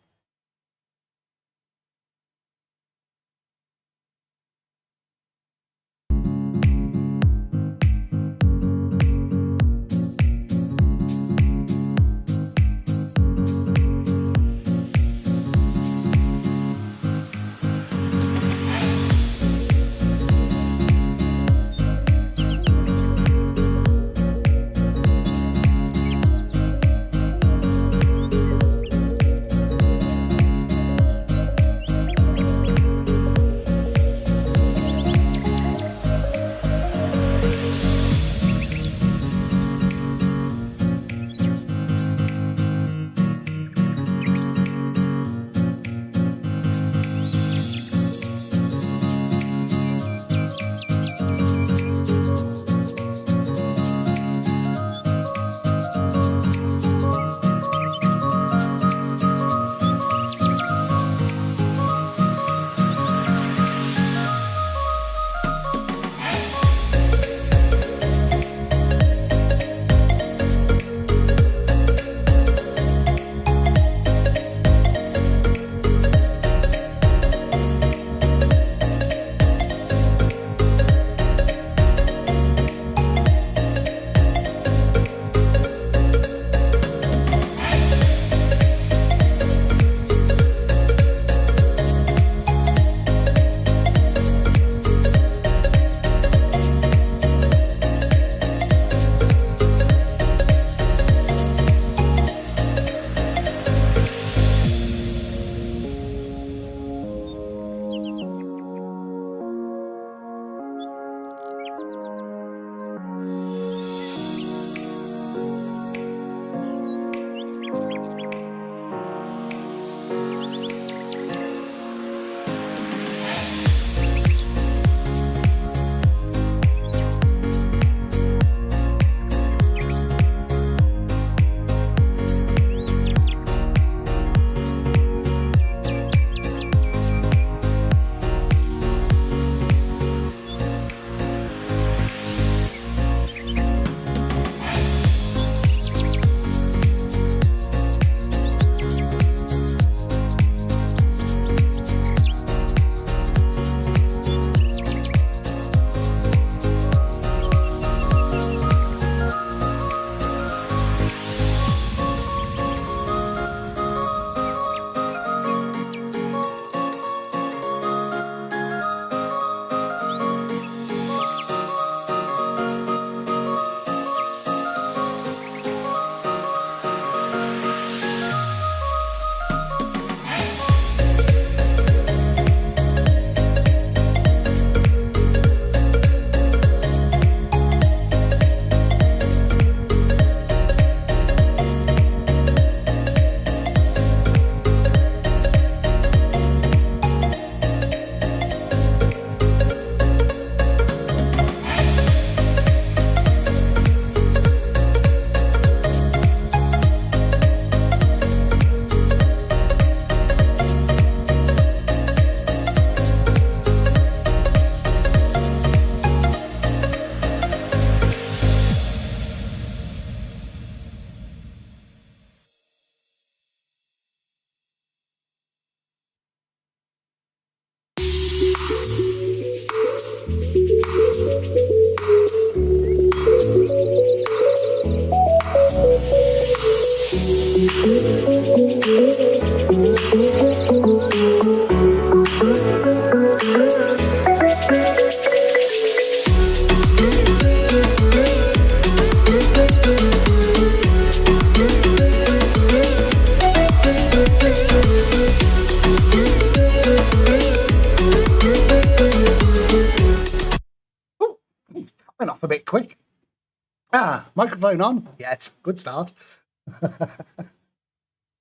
Microphone on. Yes, good start.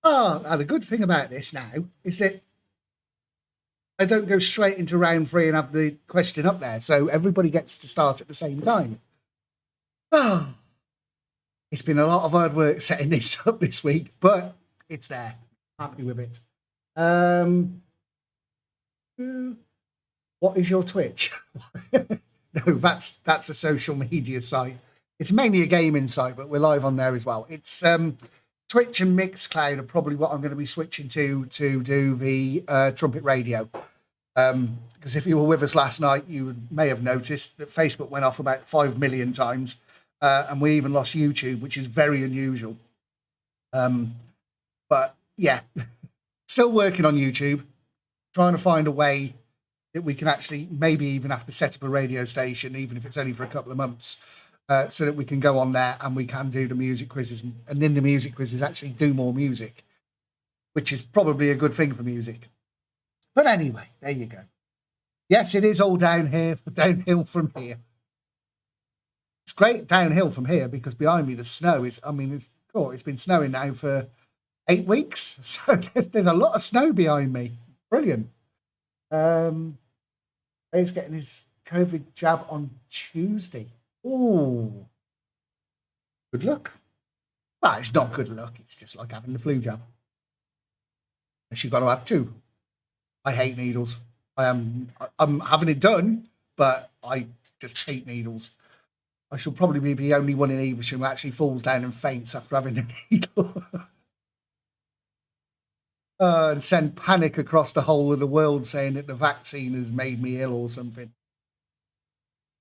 And the good thing about this now is that I don't go straight into round 3 and have the question up there, so everybody gets to start at the same time. It's been a lot of hard work setting this up this week, but it's there. Happy with it. What is your Twitch? No, that's a social media site. It's mainly a gaming site, but we're live on there as well. It's Twitch and Mixcloud are probably what I'm going to be switching to do the Trumpet Radio. Because if you were with us last night, you may have noticed that Facebook went off about 5 million times, and we even lost YouTube, which is very unusual. But yeah, still working on YouTube, trying to find a way that we can actually maybe even have to set up a radio station, even if it's only for a couple of months, so that we can go on there and we can do the music quizzes, and in the music quizzes actually do more music, which is probably a good thing for music. But anyway, there you go. Yes, it is all downhill from here. It's great downhill from here because behind me the snow is, it's been snowing now for 8 weeks. So there's a lot of snow behind me. Brilliant. He's getting his COVID jab on Tuesday. Oh, good luck. Well, it's not good luck. It's just like having the flu jab. You've got to have 2. I hate needles. I'm having it done, but I just hate needles. I shall probably be the only one in Evesham who actually falls down and faints after having a needle. And send panic across the whole of the world saying that the vaccine has made me ill or something.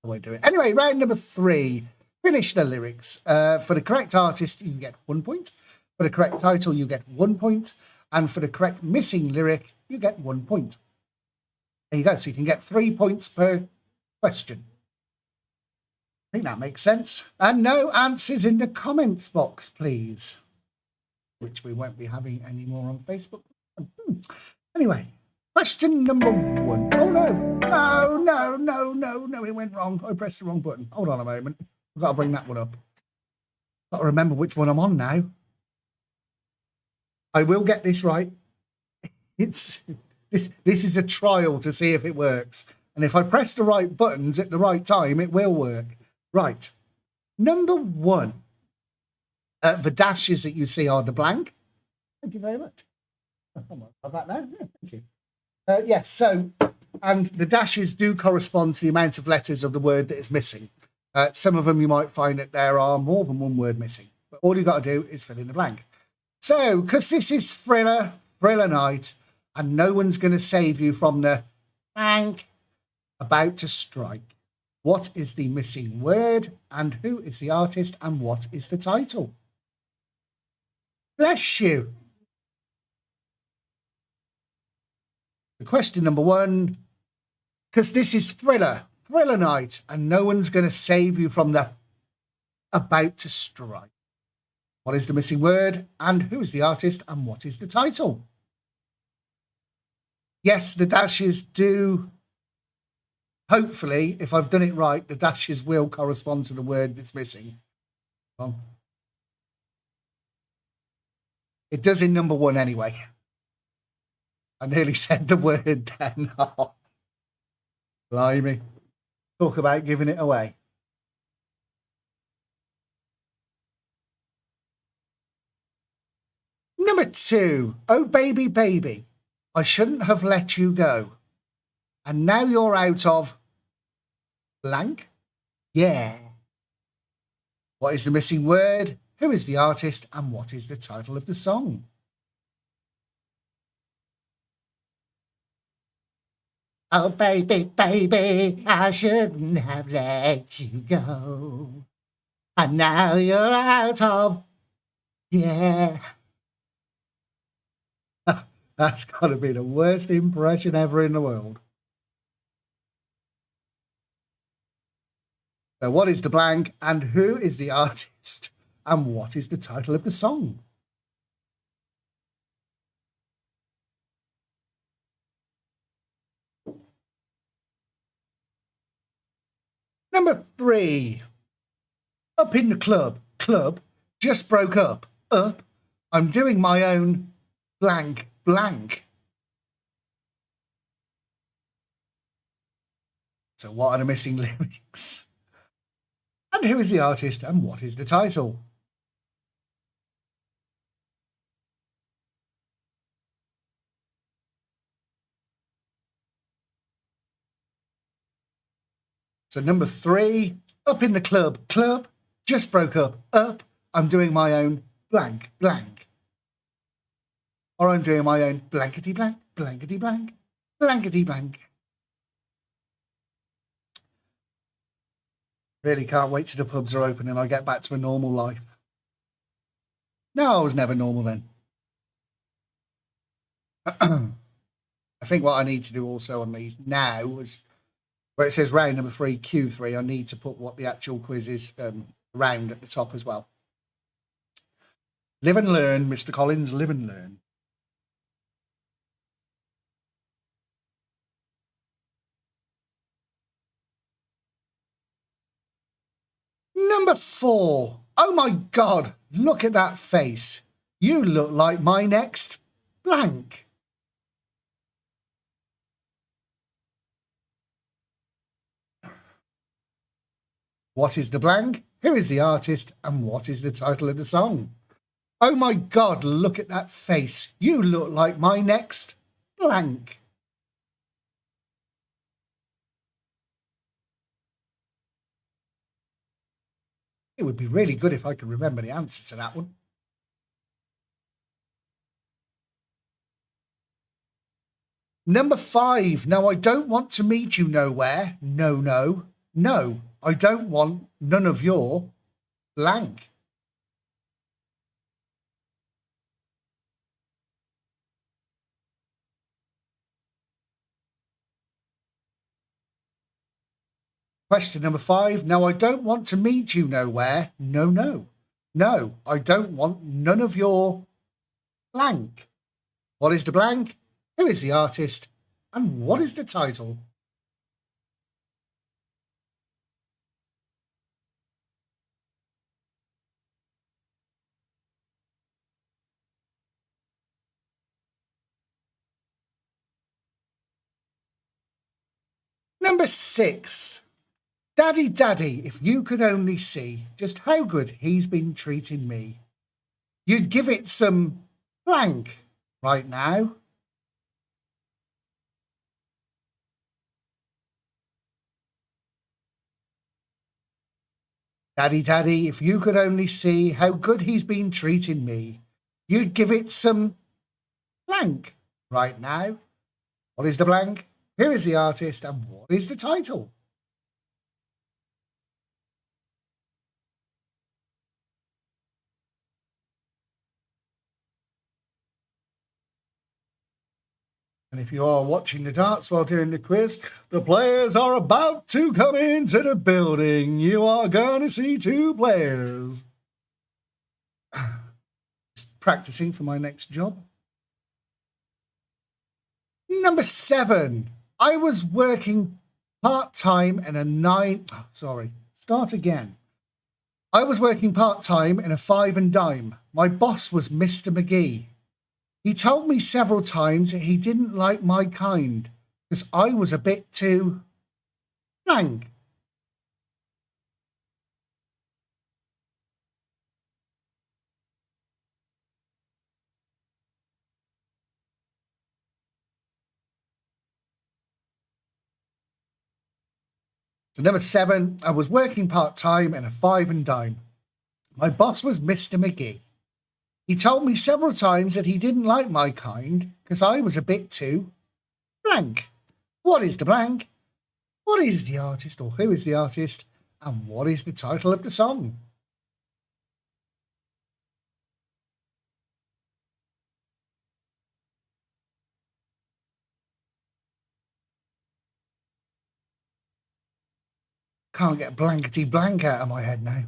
I won't do it. Anyway, round number 3. Finish the lyrics. For the correct artist, you get 1 point. For the correct title, you get 1 point. And for the correct missing lyric, you get 1 point. There you go. So you can get 3 points per question. I think that makes sense. And no answers in the comments box, please. Which we won't be having any more on Facebook. Anyway, question number 1. Oh, no, it went wrong. I pressed the wrong button. Hold on a moment. I've got to bring that one up. Got to remember which one I'm on now. I will get this right. This is a trial to see if it works. And if I press the right buttons at the right time, it will work. Right. Number 1. The dashes that you see are the blank. Thank you very much. Have that now. Yeah, thank you. Yes, so, and the dashes do correspond to the amount of letters of the word that is missing. Some of them you might find that there are more than one word missing. But all you've got to do is fill in the blank. So, because this is thriller night, and no one's going to save you from the blank about to strike. What is the missing word, and who is the artist, and what is the title? Bless you. The question number 1, because this is thriller night, and no one's going to save you from the about to strike. What is the missing word, and who is the artist, and what is the title? Yes, the dashes do. Hopefully, if I've done it right, the dashes will correspond to the word that's missing. It does in number 1 anyway. I nearly said the word then. Oh, blimey. Talk about giving it away. Number 2. Oh, baby, baby. I shouldn't have let you go. And now you're out of blank. Yeah. What is the missing word? Who is the artist? And what is the title of the song? Oh, baby, baby, I shouldn't have let you go. And now you're out of... Yeah. That's got to be the worst impression ever in the world. So what is the blank, and who is the artist, and what is the title of the song? Number 3. Up in the club, club, just broke up, up. I'm doing my own blank, blank. So what are the missing lyrics? And who is the artist and what is the title? So number 3, up in the club, club, just broke up, up. I'm doing my own blank, blank. Or I'm doing my own blankety blank, blankety blank, blankety blank. Really can't wait till the pubs are open and I get back to a normal life. No, I was never normal then. I think what I need to do also on these now is where it says round number 3, Q3, I need to put what the actual quiz is round at the top as well. Live and learn, Mr. Collins, live and learn. Number 4. Oh my God, look at that face. You look like my next blank. What is the blank? Who is the artist? And what is the title of the song? Oh my God, look at that face. You look like my next blank. It would be really good if I could remember the answer to that one. Number 5. Now, I don't want to meet you nowhere. No, no, no. I don't want none of your blank. Question number 5. Now, I don't want to meet you nowhere. No, no. No, I don't want none of your blank. What is the blank? Who is the artist? And what is the title? Number 6. Daddy, Daddy, if you could only see just how good he's been treating me, you'd give it some blank right now. Daddy, Daddy, if you could only see how good he's been treating me, you'd give it some blank right now. What is the blank? Who is the artist? And what is the title? And if you are watching the darts while doing the quiz, the players are about to come into the building. You are going to see 2 players. Just practicing for my next job. Number 7. I was working part-time in a 9... Oh, sorry. Start again. I was working part-time in a 5 and dime. My boss was Mr. McGee. He told me several times that he didn't like my kind because I was a bit too blank. So number 7, I was working part-time in a 5 and dime. My boss was Mr. McGee. He told me several times that he didn't like my kind because I was a bit too blank. What is the blank? What is the artist or who is the artist? And what is the title of the song? Can't get blankety blank out of my head now.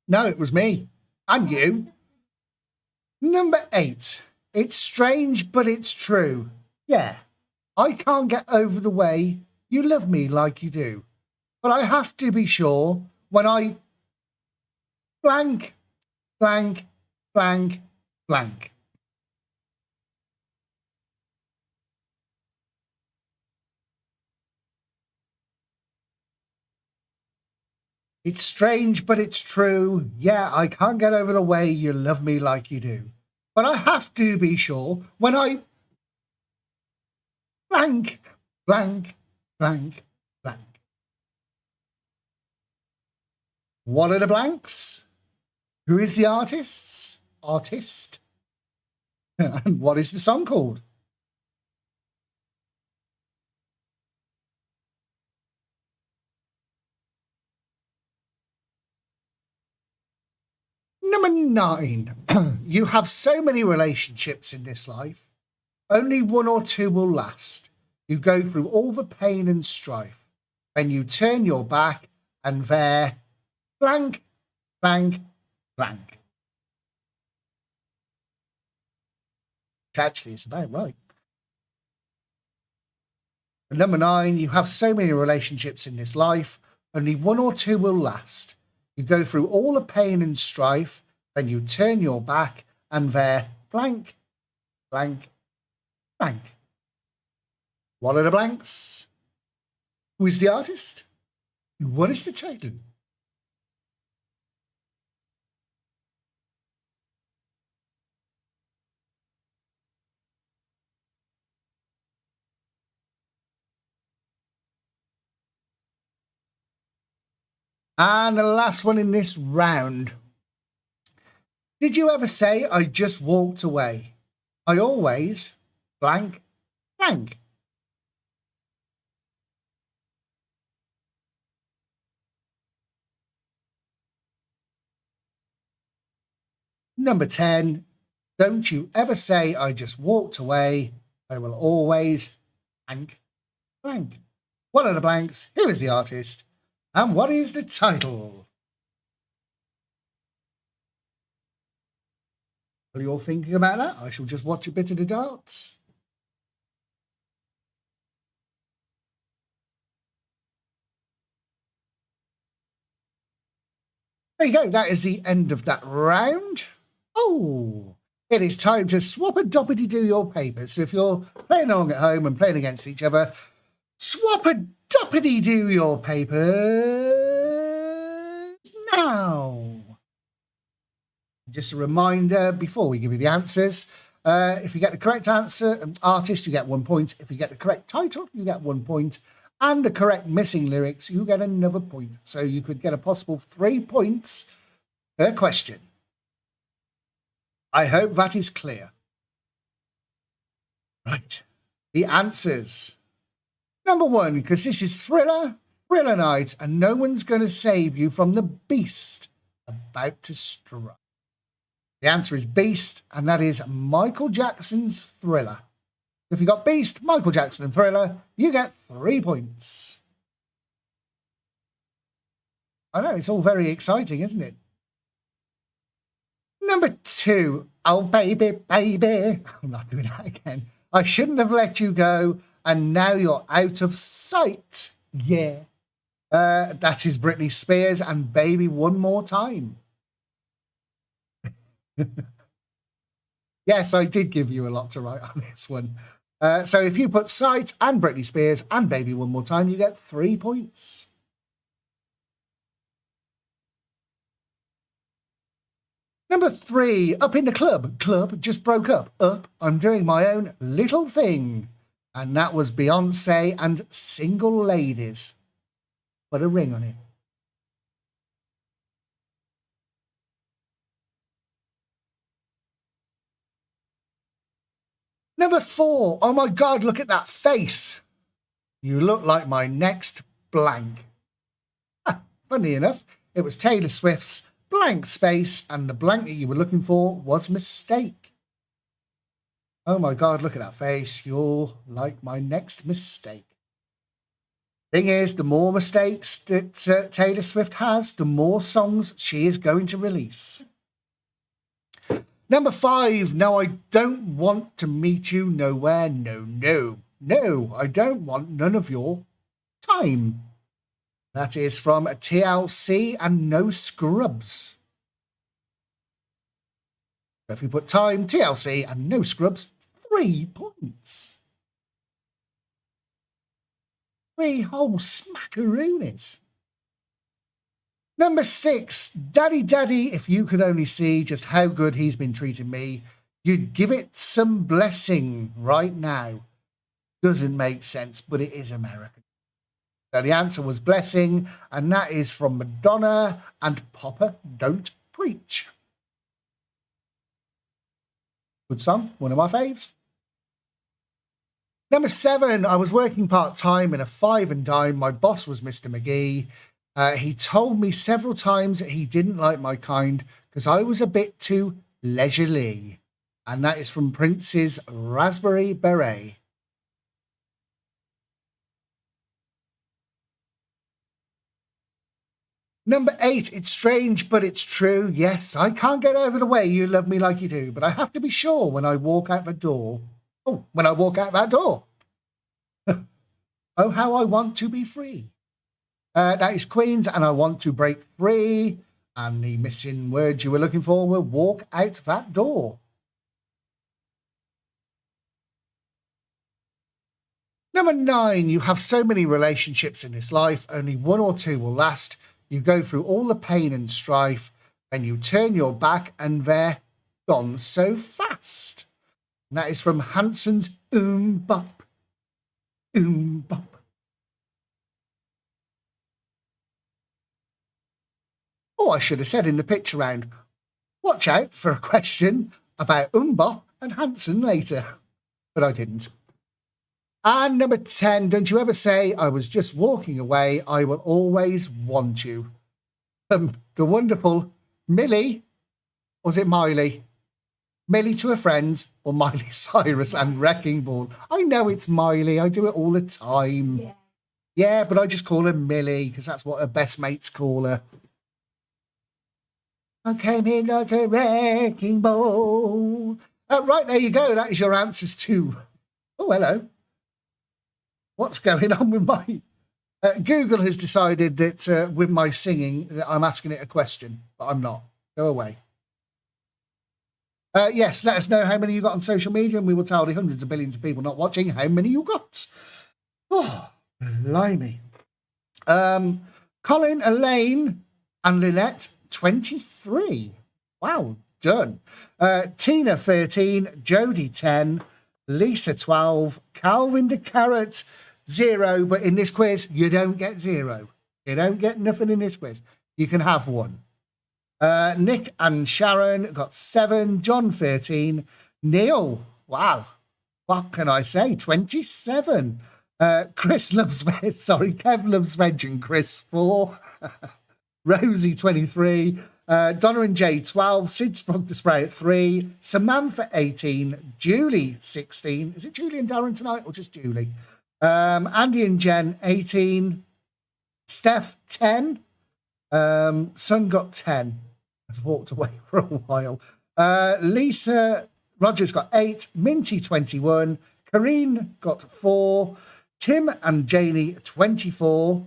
No, it was me. And you. Number 8. It's strange, but it's true. Yeah, I can't get over the way you love me like you do. But I have to be sure when I blank, blank, blank, blank. It's strange, but it's true. Yeah, I can't get over the way you love me like you do. But I have to be sure when I blank, blank, blank, blank. What are the blanks? Who is the artist? And what is the song called? Number 9. You have so many relationships in this life. Only one or two will last. You go through all the pain and strife. Then you turn your back and there, blank, blank, blank. Actually, it's about right. And number 9, you have so many relationships in this life. Only one or two will last. You go through all the pain and strife. Then you turn your back and there, blank, blank, blank. What are the blanks? Who is the artist? What is the title? And the last one in this round. Did you ever say I just walked away? I always blank, blank. Number 10. Don't you ever say I just walked away. I will always blank, blank. What are the blanks? Who is the artist? And what is the title? While you're thinking about that, I shall just watch a bit of the darts. There you go. That is the end of that round. Oh, it is time to swap a doppity do your papers. So if you're playing along at home and playing against each other, swap a doppity do your papers now. Just a reminder before we give you the answers. If you get the correct answer, artist, you get 1 point. If you get the correct title, you get 1 point. And the correct missing lyrics, you get another point. So you could get a possible 3 points per question. I hope that is clear. Right. The answers. Number 1, because this is Thriller Night, and no one's going to save you from the beast about to strike. The answer is Beast, and that is Michael Jackson's Thriller. If you got Beast, Michael Jackson, and Thriller, you get 3 points. I know, it's all very exciting, isn't it? Number 2, oh baby, baby. I'm not doing that again. I shouldn't have let you go, and now you're out of sight. Yeah. That is Britney Spears and Baby One More Time. Yes, I did give you a lot to write on this one. So if you put Sight and Britney Spears and Baby One More Time, you get 3 points. Number 3, Up in the Club. Club just broke up. Up, I'm doing my own little thing. And that was Beyonce and Single Ladies. Put a ring on it. Number 4, oh my God, look at that face. You look like my next blank. Funny enough, it was Taylor Swift's Blank Space, and the blank that you were looking for was Mistake. Oh my God, look at that face. You're like my next mistake. Thing is, the more mistakes that Taylor Swift has, the more songs she is going to release. Number 5, no, I don't want to meet you nowhere. No, I don't want none of your time. That is from TLC and No Scrubs. So if we put time, TLC, and no scrubs, 3 points. 3 whole smackaroonies. Number 6, Daddy, if you could only see just how good he's been treating me, you'd give it some blessing right now. Doesn't make sense, but it is American. So the answer was blessing, and that is from Madonna and Papa Don't Preach. Good song, one of my faves. Number 7, I was working part-time in a 5 and dime. My boss was Mr. McGee. He told me several times that he didn't like my kind because I was a bit too leisurely. And that is from Prince's Raspberry Beret. Number 8, it's strange, but it's true. Yes, I can't get over the way you love me like you do, but I have to be sure when I walk out the door. Oh, when I walk out that door. Oh, how I want to be free. That is Queen's, and I want to break free. And the missing word you were looking for will walk out that door. Number 9, you have so many relationships in this life, only 1 or 2 will last. You go through all the pain and strife, and you turn your back, and they're gone so fast. And that is from Hanson's Bop. Bop. Oh, I should have said in the picture round, watch out for a question about Bop and Hanson later. But I didn't. And number 10, don't you ever say, I was just walking away. I will always want you. The wonderful Millie, or was it Miley? Millie to her friends, or Miley Cyrus and Wrecking Ball. I know it's Miley. I do it all the time. Yeah, but I just call her Millie because that's what her best mates call her. I came in like a wrecking ball. Right, there you go. That is your answers to... Oh, hello. What's going on with my... Google has decided that with my singing, that I'm asking it a question, but I'm not. Go away. Yes, let us know how many you got on social media, and we will tell the hundreds of billions of people not watching how many you got. Oh, blimey. Colin, Elaine, and Lynette, 23. Wow, done. Tina, 13. Jody, 10. Lisa, 12. Calvin the Carrot, 0. But in this quiz, you don't get 0. You don't get nothing in this quiz. You can have 1. Nick and Sharon got 7. John, 13. Neil, wow. What can I say? 27. Chris loves veg. Sorry, Kev loves veg and Chris, 4. Rosie, 23. Donna and Jay, 12. Sid Sprung to Spray at 3. Samantha, 18. Julie, 16. Is it Julie and Darren tonight or just Julie? Andy and Jen, 18. Steph, 10. Son got 10. Has walked away for a while. Lisa Rogers got 8. Minty, 21. Kareen got 4. Tim and Janie, 24.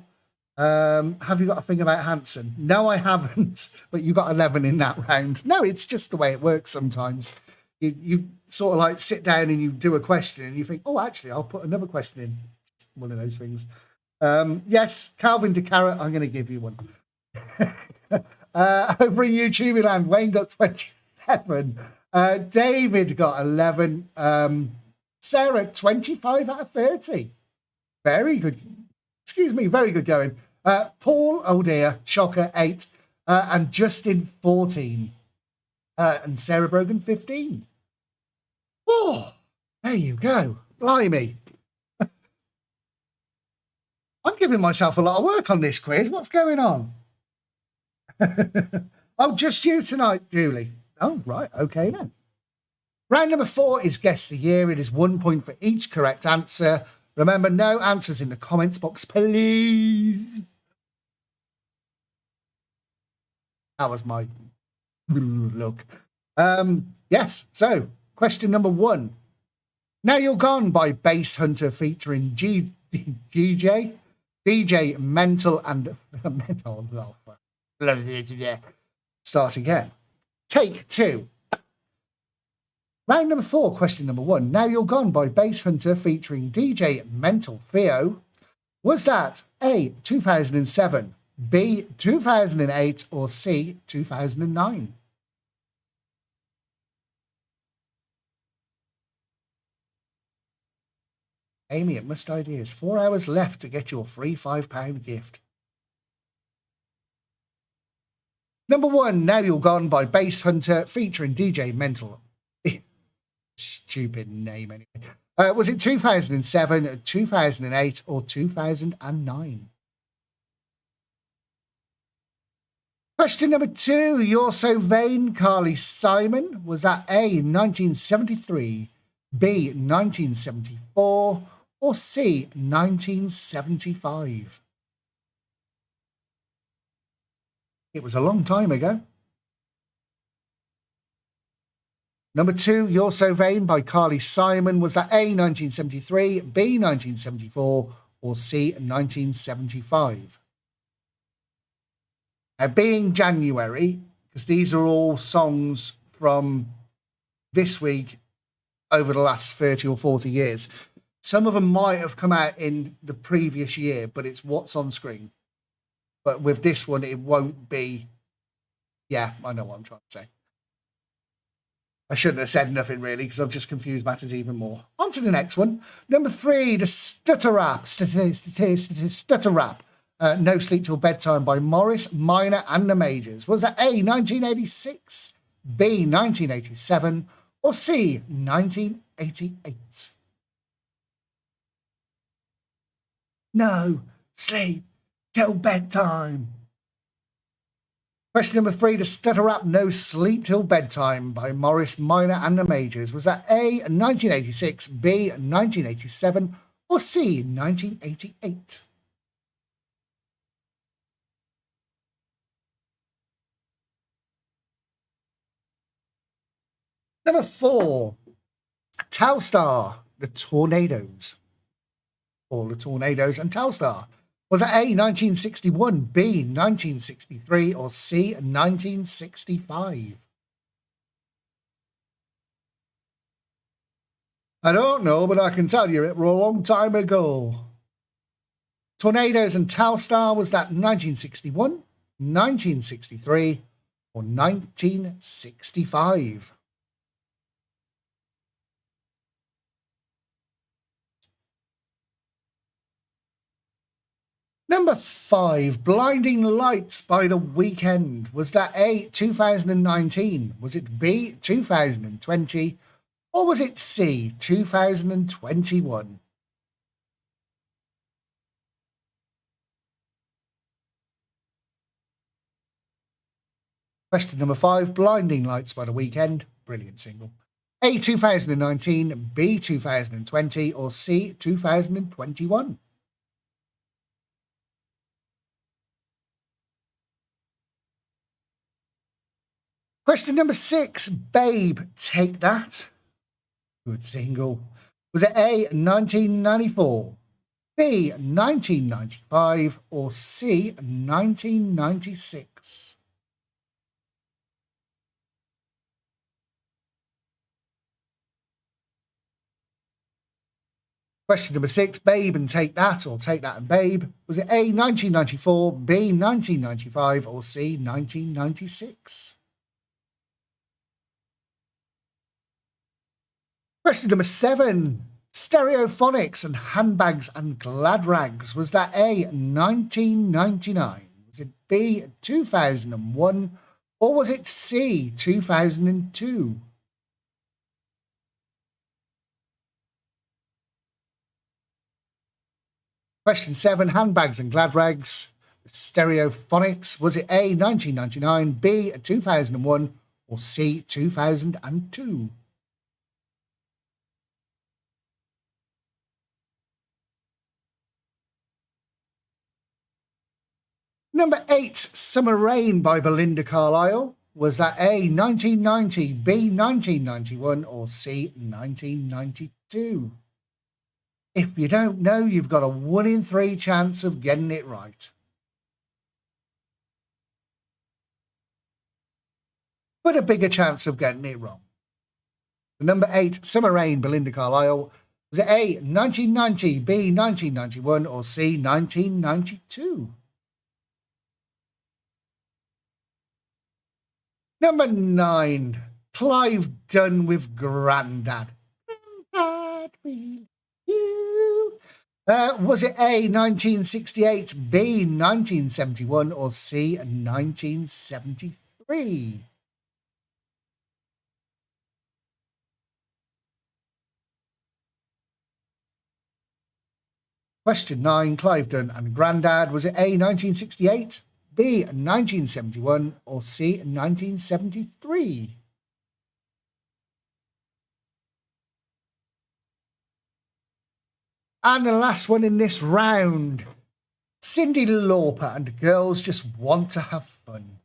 Have you got a thing about Hanson? No, I haven't. But you got 11 in that round. No, it's just the way it works sometimes. You sort of like sit down and you do a question and you think, oh, actually, I'll put another question in. One of those things. Yes, Calvin DeCarrot, I'm going to give you one. Over in YouTube land, Wayne got 27. David got 11. Sarah, 25 out of 30. Very good. Excuse me, very good going. Paul, oh dear, shocker, 8. And Justin, 14. And Sarah Brogan, 15. Oh, there you go. Blimey. I'm giving myself a lot of work on this quiz. What's going on? Oh, just you tonight, Julie. Oh, right. Okay, then. Round number 4 is Guess the Year. It is 1 point for each correct answer. Remember, no answers in the comments box, please. That was my look. Yes, so question number 1. Now You're Gone by Bass Hunter featuring DJ Mental and Mental. Start again. Take 2. Round number 4, question number 1. Now You're Gone by Bass Hunter featuring DJ Mental Theo. Was that A, 2007, B, 2008, or C, 2009? Amy at Must Ideas, 4 hours left to get your free £5 gift. Number 1, Now You're Gone by Bass Hunter featuring DJ Mental. Stupid name anyway. Was it 2007, 2008, or 2009? Question number 2, You're So Vain, Carly Simon. Was that A, 1973, B, 1974, or C, 1975? It was a long time ago. Number 2, You're So Vain by Carly Simon. Was that A, 1973, B, 1974, or C, 1975? Now, being January, because these are all songs from this week over the last 30 or 40 years, some of them might have come out in the previous year, but it's what's on screen. But with this one, it won't be. Yeah, I know what I'm trying to say. I shouldn't have said nothing really because I've just confused matters even more. On to the next one. Number 3, the Stutter Rap. Stutter Rap. No Sleep Till Bedtime by Morris, Minor and the Majors. Was that A, 1986, B, 1987, or C, 1988? No Sleep Till Bedtime. Question number 3, the Stutter Rap, No Sleep Till Bedtime by Morris, Minor and the Majors. Was that A, 1986, B, 1987, or C, 1988? Number 4, Telstar, the Tornadoes. All the Tornadoes and Telstar. Was it A, 1961, B, 1963, or C, 1965? I don't know, but I can tell you it was a long time ago. Tornadoes and Telstar, was that 1961, 1963, or 1965? Number 5, Blinding Lights by The Weeknd. Was that A, 2019? Was it B, 2020? Or was it C, 2021? Question number 5, Blinding Lights by The Weeknd. Brilliant single. A, 2019, B, 2020, or C, 2021? Question number 6, Babe, Take That. Good single. Was it A, 1994, B, 1995, or C, 1996? Question number 6, Babe and Take That, or Take That and Babe. Was it A, 1994, B, 1995, or C, 1996? Question number 7, Stereophonics and Handbags and Glad Rags. Was that A, 1999? Was it B, 2001? Or was it C, 2002? Question 7, Handbags and Glad Rags, Stereophonics. Was it A, 1999, B, 2001, or C, 2002? Number 8, Summer Rain by Belinda Carlisle. Was that A, 1990, B, 1991, or C, 1992? If you don't know, you've got a 1 in 3 chance of getting it right. But a bigger chance of getting it wrong. Number 8, Summer Rain, Belinda Carlisle. Was it A, 1990, B, 1991, or C, 1992? Number 9, Clive Dunn with Grandad. Grandad, we you. Was it A, 1968, B, 1971, or C, 1973? Question 9, Clive Dunn and Grandad. Was it A, 1968, B, 1971, or C, 1973? And the last one in this round, Cyndi Lauper and Girls Just Want to Have Fun.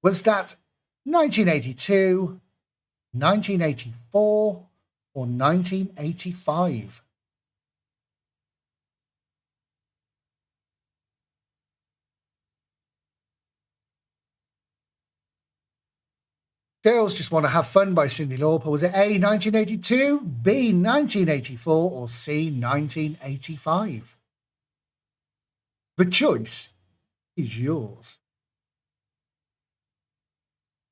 Was that 1982, 1984, or 1985? Girls Just Want to Have Fun by Cyndi Lauper. Was it A, 1982, B, 1984, or C, 1985? The choice is yours.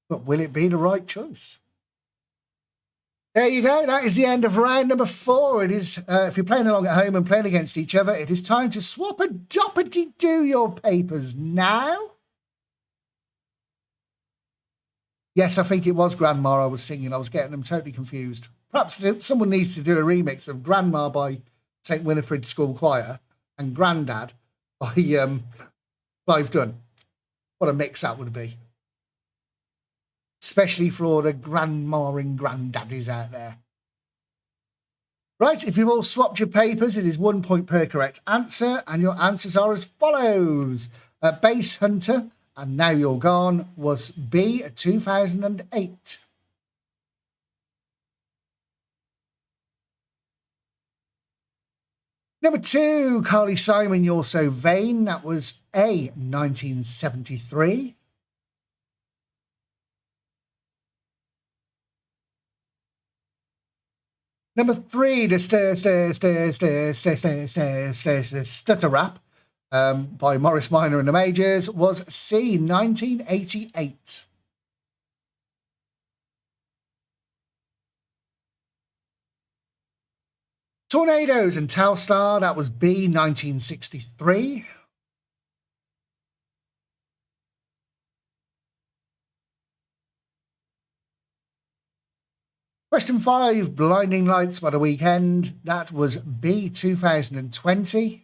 But will it be the right choice? There you go. That is the end of round number 4. It is, if you're playing along at home and playing against each other, it is time to swap a doppity-do your papers now. Yes, I think it was Grandma I was singing. I was getting them totally confused. Perhaps someone needs to do a remix of Grandma by St. Winifred School Choir and Grandad by Clive Dunn. What a mix that would be. Especially for all the grandma and granddaddies out there. Right, if you've all swapped your papers, it is 1 point per correct answer, and your answers are as follows. Base Hunter and Now You're Gone was B, 2008. Number 2, Carly Simon, You're So Vain. That was A, 1973. Number 3, the Stutter Rap by Morris Minor and the Majors was C, 1988. Tornadoes and Telstar, that was B, 1963. Question 5, Blinding Lights by The Weekend, that was B, 2020.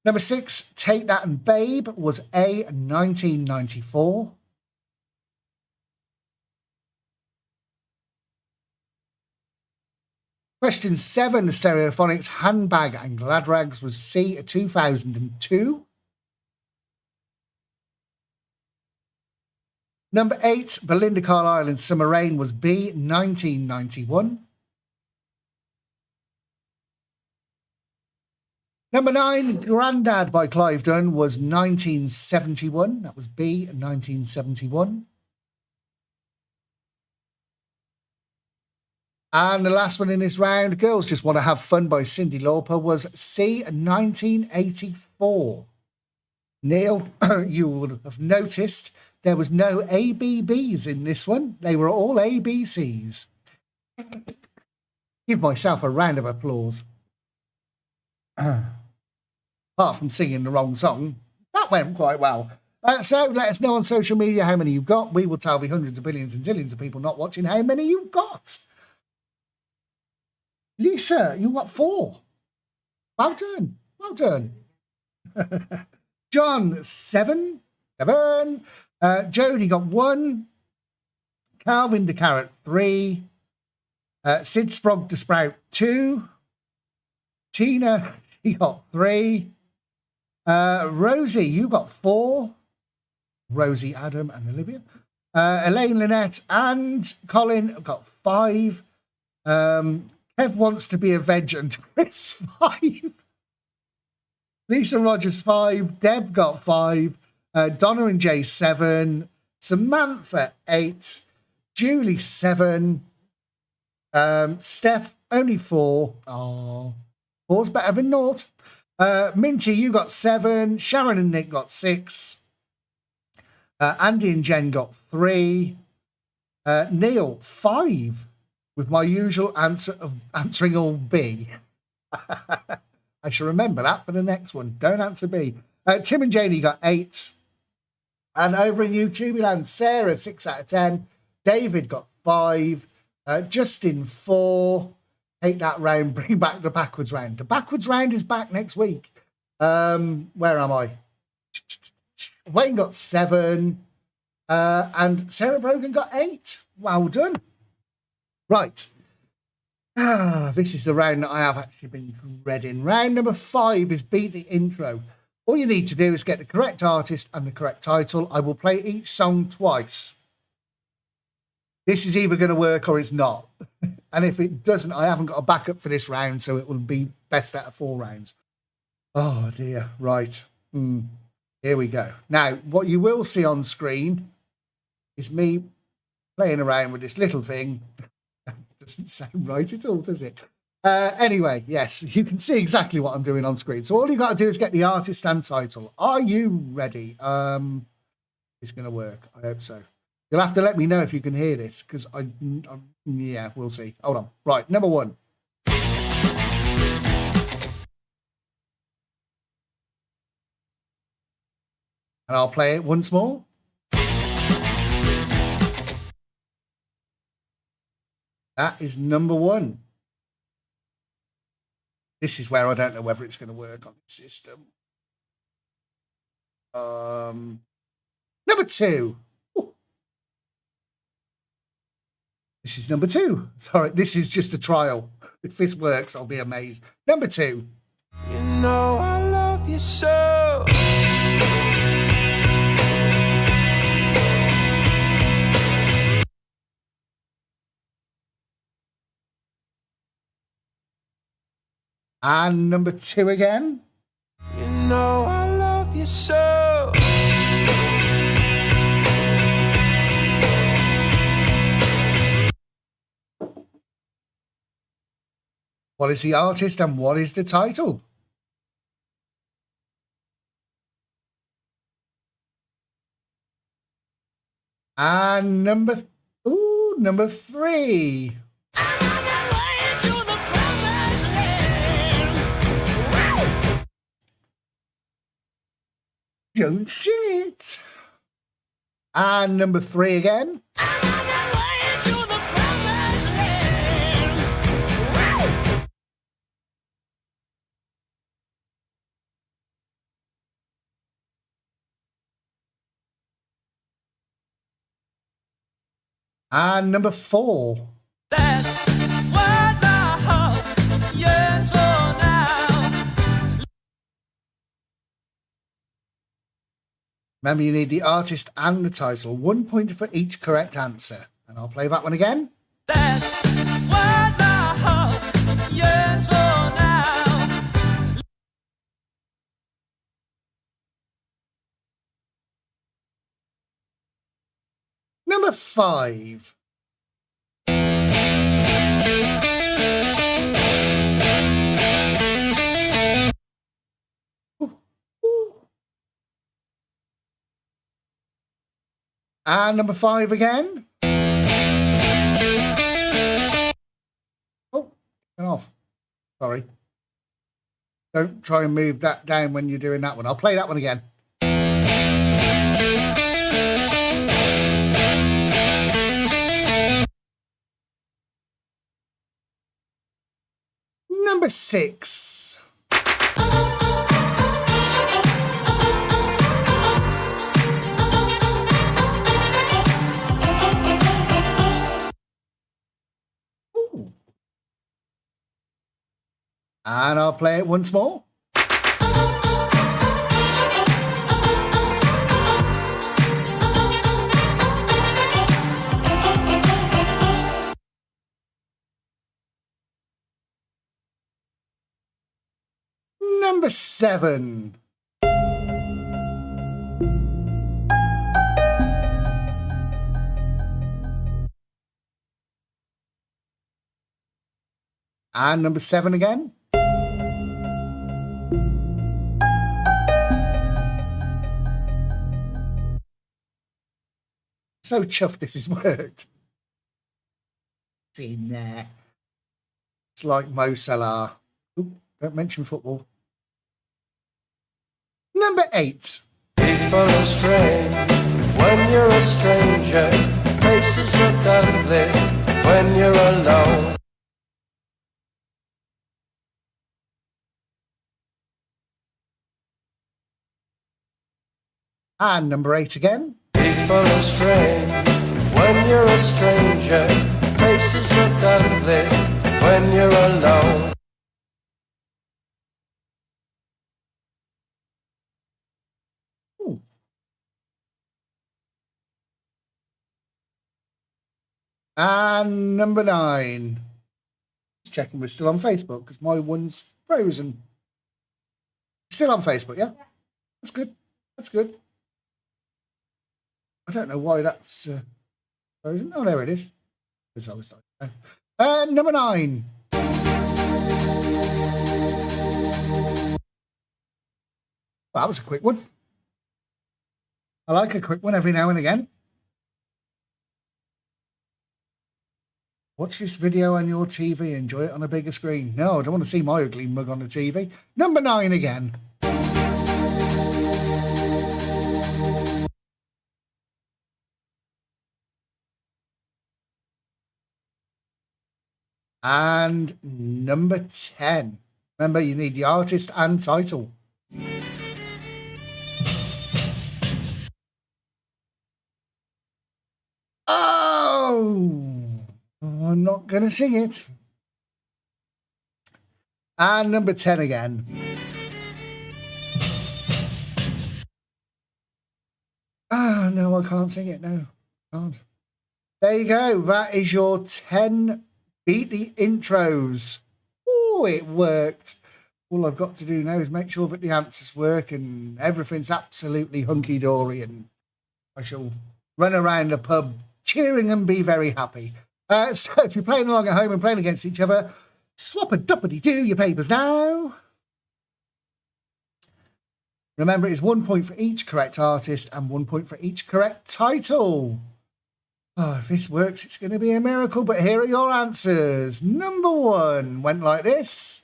Number 6, Take That and Babe was A, 1994. Question 7, Stereophonics, Handbag and Glad Rags was C, 2002. Number 8, Belinda Carlisle and Summer Rain was B, 1991. Number 9, Grandad by Clive Dunn was 1971. That was B, 1971. And the last one in this round, Girls Just Want to Have Fun by Cyndi Lauper was C, 1984. Neil, you would have noticed there was no ABBs in this one. They were all ABCs. Give myself a round of applause. Apart from singing the wrong song, that went quite well. So let us know on social media how many you've got. We will tell the hundreds of billions and zillions of people not watching how many you've got. Lisa, you got 4. Well done. Well done. John, 7. Jodie got 1. Calvin the Carrot, 3. Sid Sprog the Sprout, 2. Tina, you got 3. Rosie, you got 4. Rosie, Adam, and Olivia. Elaine, Lynette, and Colin got 5. Kev wants to be a veg and Chris 5. Lisa Rogers 5. Deb got 5. Donna and Jay 7, Samantha 8, Julie 7, Steph only 4. Oh, 4's better than naught. Minty, you got 7. Sharon and Nick got 6. Andy and Jen got 3. Neil 5, with my usual answer of answering all B. I shall remember that for the next one. Don't answer B. Tim and Janie got 8. And over in YouTube land, Sarah 6 out of 10. David got 5. Justin 4. Hate that round. Bring back the backwards round. The backwards round is back next week. Where am I? Wayne got 7. And Sarah Brogan got 8. Well done. Right. This is the round that I have actually been dreading. Round number 5 is beat the intro. All you need to do is get the correct artist and the correct title. I will play each song twice. This is either going to work or it's not. And if it doesn't, I haven't got a backup for this round, so it will be best out of 4 rounds. Oh, dear. Right. Here we go. Now, what you will see on screen is me playing around with this little thing. Doesn't sound right at all, does it? Anyway, yes, you can see exactly what I'm doing on screen. So all you got to do is get the artist and title. Are you ready? It's going to work. I hope so. You'll have to let me know if you can hear this, because yeah, we'll see. Hold on. Right, number 1. And I'll play it once more. That is number 1. This is where I don't know whether it's going to work on the system. Number 2. Ooh. This is number 2. Sorry, this is just a trial. If this works, I'll be amazed. Number 2. You know I love you so. And number 2 again. You know I love you so. What is the artist and what is the title? And number 3. Don't sing it. And number 3 again. And number 4. That's what the heart yearns for now. Remember, you need the artist and the title. 1 point for each correct answer. And I'll play that one again. That's what the heart yearns for now. Number 5. And number 5 again. Oh, turn off. Sorry. Don't try and move that down when you're doing that one. I'll play that one again. Number 6. Ooh. And I'll play it once more. Number 7. And number 7 again. So chuffed this has worked. It's in there. It's like Mo Salah. Ooh, don't mention football. Number 8. People are strange when you're a stranger. Faces look ugly when you're alone. And number 8 again. People are strange when you're a stranger. Faces look ugly when you're alone. Ooh. And number 9. Just checking we're still on Facebook because my one's frozen. Still on Facebook, yeah? That's good. That's good. I don't know why that's frozen. Oh, there it is. Number 9. Well, that was a quick one. I like a quick one every now and again. Watch this video on your TV. Enjoy it on a bigger screen. No, I don't want to see my ugly mug on the TV. Number 9 again. And number 10. Remember, you need the artist and title. Oh, I'm not going to sing it. And number 10 again. Ah, no, I can't sing it. No, I can't. There you go. That is your 10 Beat the Intros. Oh, it worked. All I've got to do now is make sure that the answers work and everything's absolutely hunky-dory, and I shall run around the pub cheering and be very happy. So if you're playing along at home and playing against each other, swap-a-duppity-do your papers now. Remember, it's 1 point for each correct artist and 1 point for each correct title. Oh, if this works, it's going to be a miracle, but here are your answers. Number 1 went like this.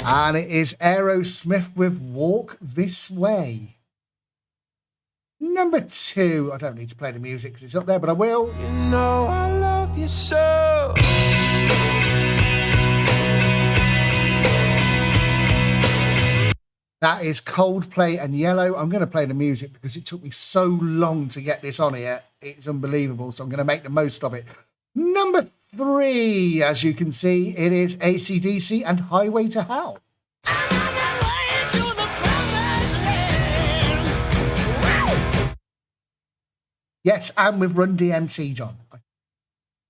And it is Aerosmith with Walk This Way. Number 2, I don't need to play the music because it's up there, but I will. You know I love you so. That is Coldplay and Yellow. I'm going to play the music because it took me so long to get this on here. It's unbelievable, so I'm going to make the most of it. Number 3, as you can see, it is AC/DC and Highway to Hell. Yes, and with Run DMC, John.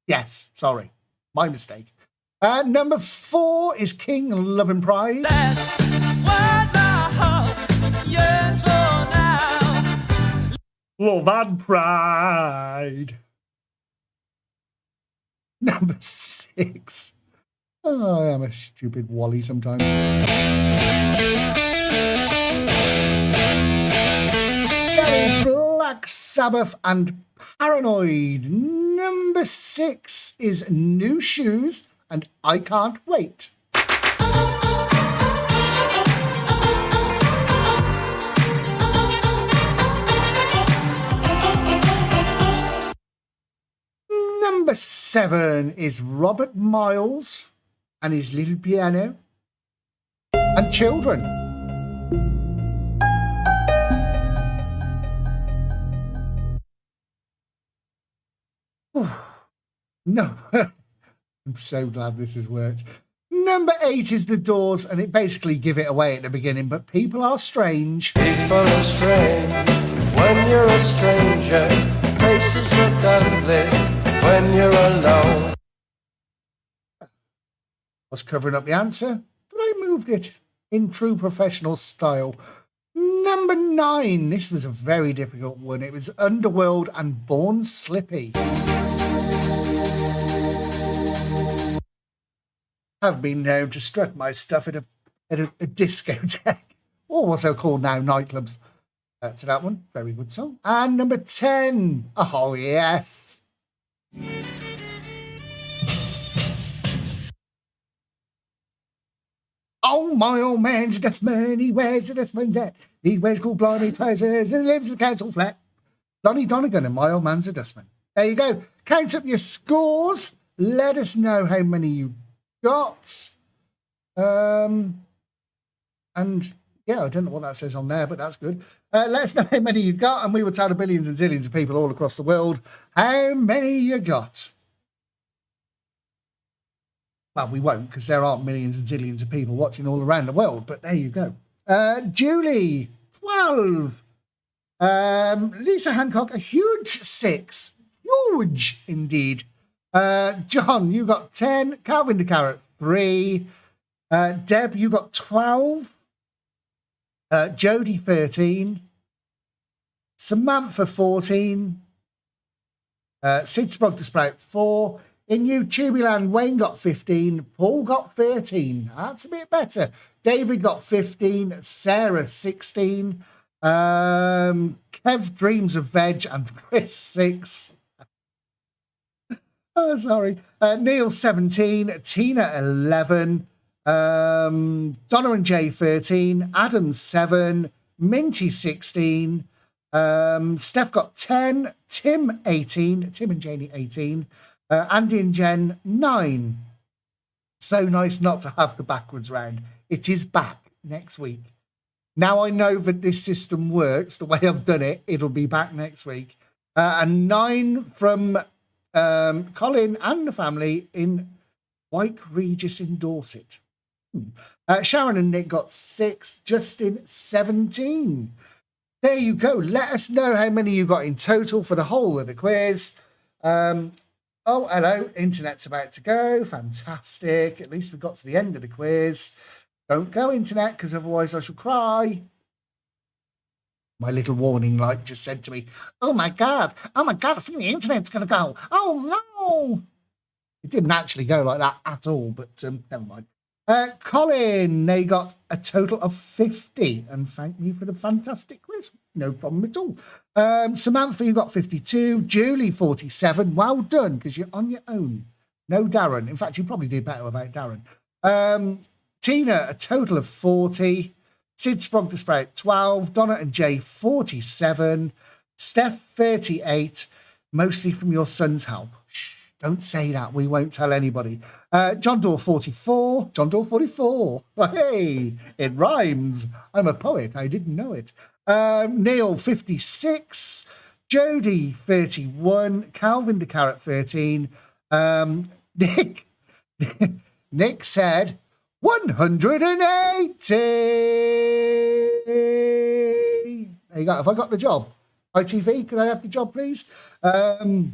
Yes, sorry. My mistake. Number 4 is King Love and Pride. That's what my heart yearns for now. Love and Pride. Number 6. Oh, I am a stupid Wally sometimes. That is Black Sabbath and Paranoid. Number 6 is New Shoes and I Can't Wait. Number 7 is Robert Miles and his little piano and Children. No, I'm so glad this has worked. Number 8 is The Doors, and it basically give it away at the beginning, but people are strange. People are strange when you're a stranger. Faces look ugly when you're alone. I was covering up the answer, but I moved it in true professional style. Number 9, this was a very difficult one. It was Underworld and Born Slippy. have been known to strut my stuff at a discotheque, or also called now nightclubs. To that one, very good song. And number 10, oh yes. Oh, my old man's a dustman, he wears a dustman's hat. He wears cool blimey trousers and lives in a council flat. Lonnie Donegan and my old man's a dustman. There you go. Count up your scores. Let us know how many you got. And yeah, I don't know what that says on there, but that's good. Let us know how many you got, and we will tell the billions and zillions of people all across the world how many you got. Well, we won't, because there aren't millions and zillions of people watching all around the world, but there you go. Julie, 12. Lisa Hancock, a huge 6. Huge indeed. John, you got 10. Calvin de Carrot, 3. Deb, you got 12. Jodie, 13. Samantha, 14. Sid Sprog to Sprout, 4. In YouTube land, Wayne got 15. Paul got 13. That's a bit better. David got 15. Sarah, 16. Kev Dreams of Veg and Chris, 6. Oh, sorry. Neil, 17. Tina, 11. Donna and Jay, 13. Adam, 7. Minty, 16. Steph got 10. Tim, 18. Tim and Janie, 18. Andy and Jen, 9. So nice not to have the backwards round. It is back next week. Now I know that this system works the way I've done it. It'll be back next week. And 9 from Colin and the family in Wyke Regis in Dorset. Sharon and Nick got 6. Justin, 17. There you go. Let us know how many you got in total for the whole of the quiz. Oh, hello. Internet's about to go. Fantastic. At least we got to the end of the quiz. Don't go, internet, because otherwise I shall cry. My little warning light just said to me, oh my God, I think the internet's going to go. Oh no. It didn't actually go like that at all, but never mind. Colin, they got a total of 50, and thank me for the fantastic quiz. No problem at all. Samantha, you got 52. Julie, 47. Well done, because you're on your own. No Darren. In fact, you probably did better without Darren. Tina, a total of 40. Sid Sprog to Sprout, 12. Donna and Jay, 47. Steph, 38. Mostly from your son's help. Shh, don't say that. We won't tell anybody. John Doe, 44. John Doe, 44. Hey, it rhymes. I'm a poet. I didn't know it. Neil, 56. Jodie, 31. Calvin de Carrot, 13. Nick said 180. There you go. Have I got the job? ITV, could I have the job, please? So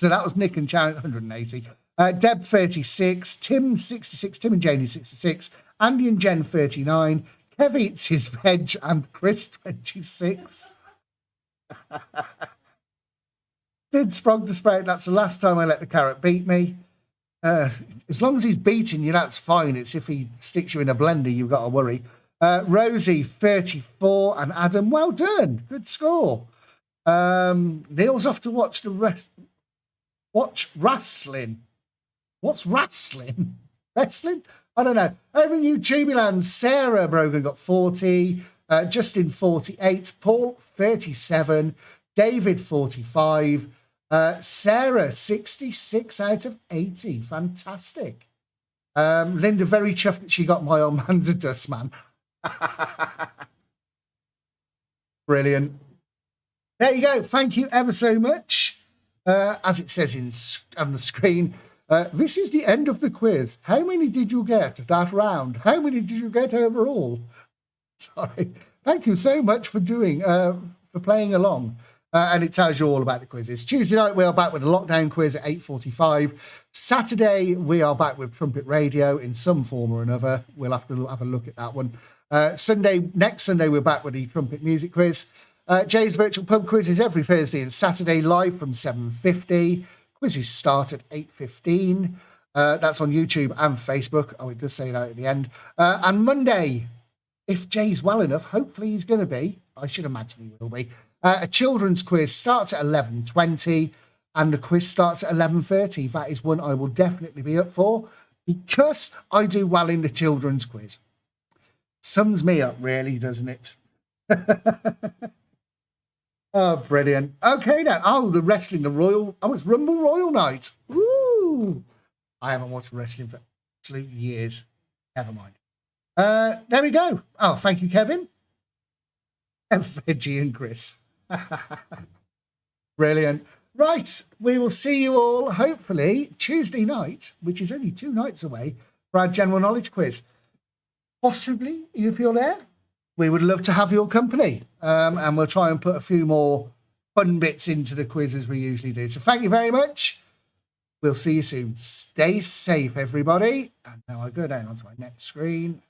that was Nick and Sharon, 180. Deb, 36. Tim, 66. Tim and Janie, 66. Andy and Jen, 39. Kev eats his veg and Chris, 26. Did Sprog to Sprout, that's the last time I let the carrot beat me. As long as he's beating you, that's fine. It's if he sticks you in a blender, you've got to worry. Rosie, 34. And Adam, well done. Good score. Neil's off to watch watch wrestling. What's wrestling? Wrestling? I don't know. Over in YouTube land, Sarah Brogan got 40. Justin, 48. Paul, 37. David, 45. Sarah, 66 out of 80. Fantastic. Linda, very chuffed that she got my old man's a dust man. Brilliant. There you go. Thank you ever so much. As it says on the screen, this is the end of the quiz. How many did you get that round? How many did you get overall? Sorry. Thank you so much for playing along. And it tells you all about the quizzes. Tuesday night, we are back with a lockdown quiz at 8:45. Saturday, we are back with Trumpet Radio in some form or another. We'll have to have a look at that one. Next Sunday, we're back with the Trumpet Music Quiz. Jay's Virtual Pub Quiz is every Thursday and Saturday live from 7:50. Quizzes start at 8:15. That's on YouTube and Facebook. Oh, it does say that at the end. And Monday, if Jay's well enough, hopefully he's going to be. I should imagine he will be. A children's quiz starts at 11:20 and the quiz starts at 11:30. That is one I will definitely be up for because I do well in the children's quiz. Sums me up, really, doesn't it? Oh, brilliant. Okay, then. Oh, the wrestling, the Royal... Oh, it's Rumble Royal Night. Woo! I haven't watched wrestling for absolute years. Never mind. There we go. Oh, thank you, Kevin. And Veggie and Chris. Brilliant. Right, we will see you all, hopefully, Tuesday night, which is only 2 nights away, for our general knowledge quiz. Possibly, if you're there, we would love to have your company. And we'll try and put a few more fun bits into the quiz as we usually do. So thank you very much. We'll see you soon. Stay safe, everybody. And now I go down onto my next screen.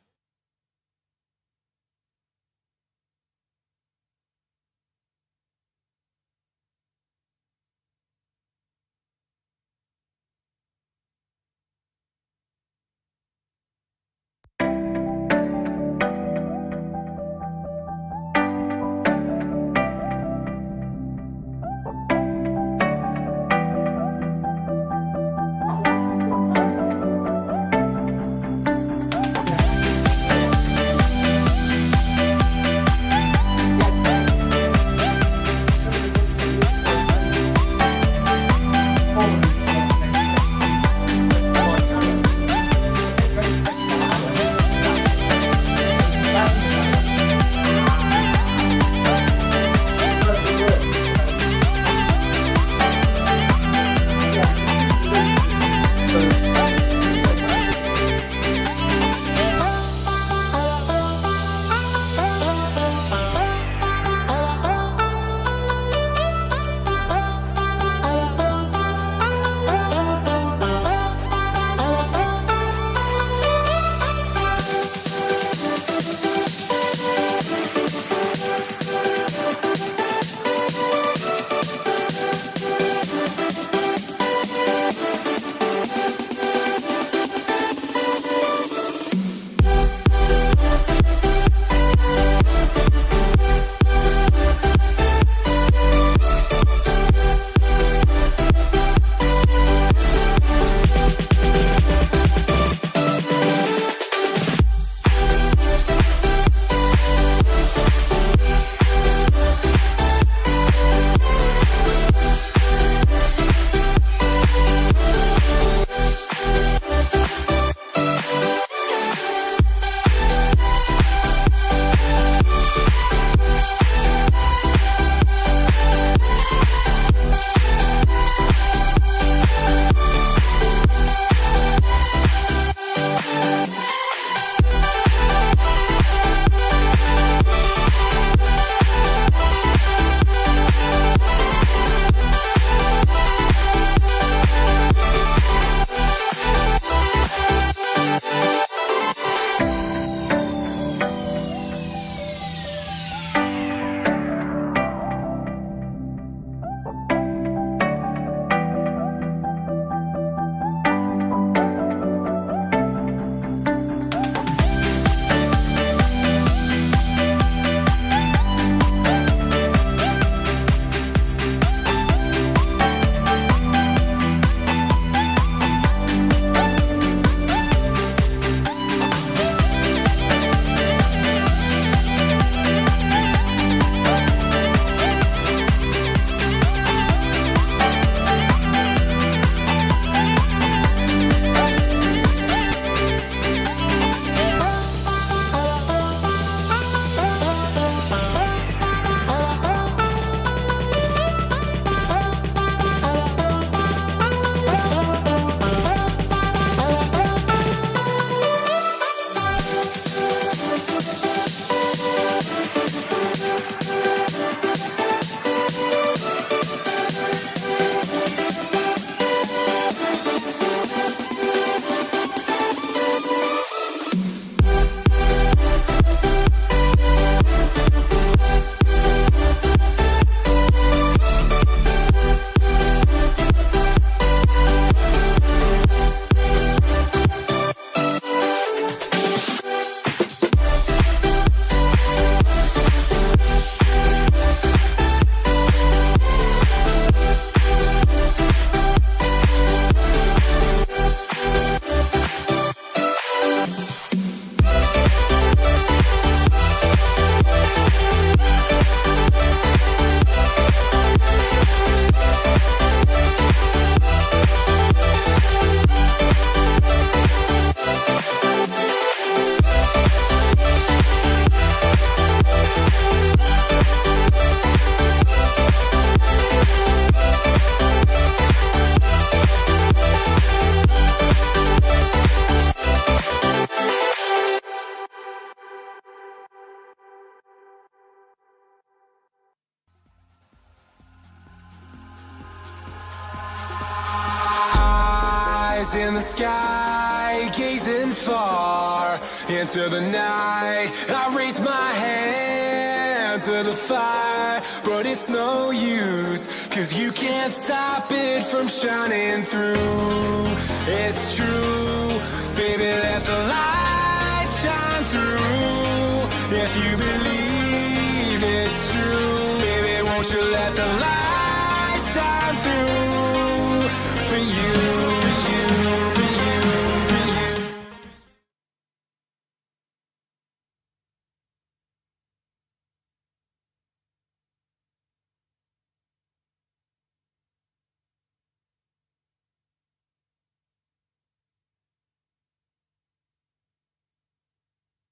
eyes in the sky, gazing far into the night. I raise my hand to the fire, but it's no use, 'cause you can't stop it from shining through. It's true, baby, let the light shine through. If you believe it's true, baby, won't you let the light shine through for you?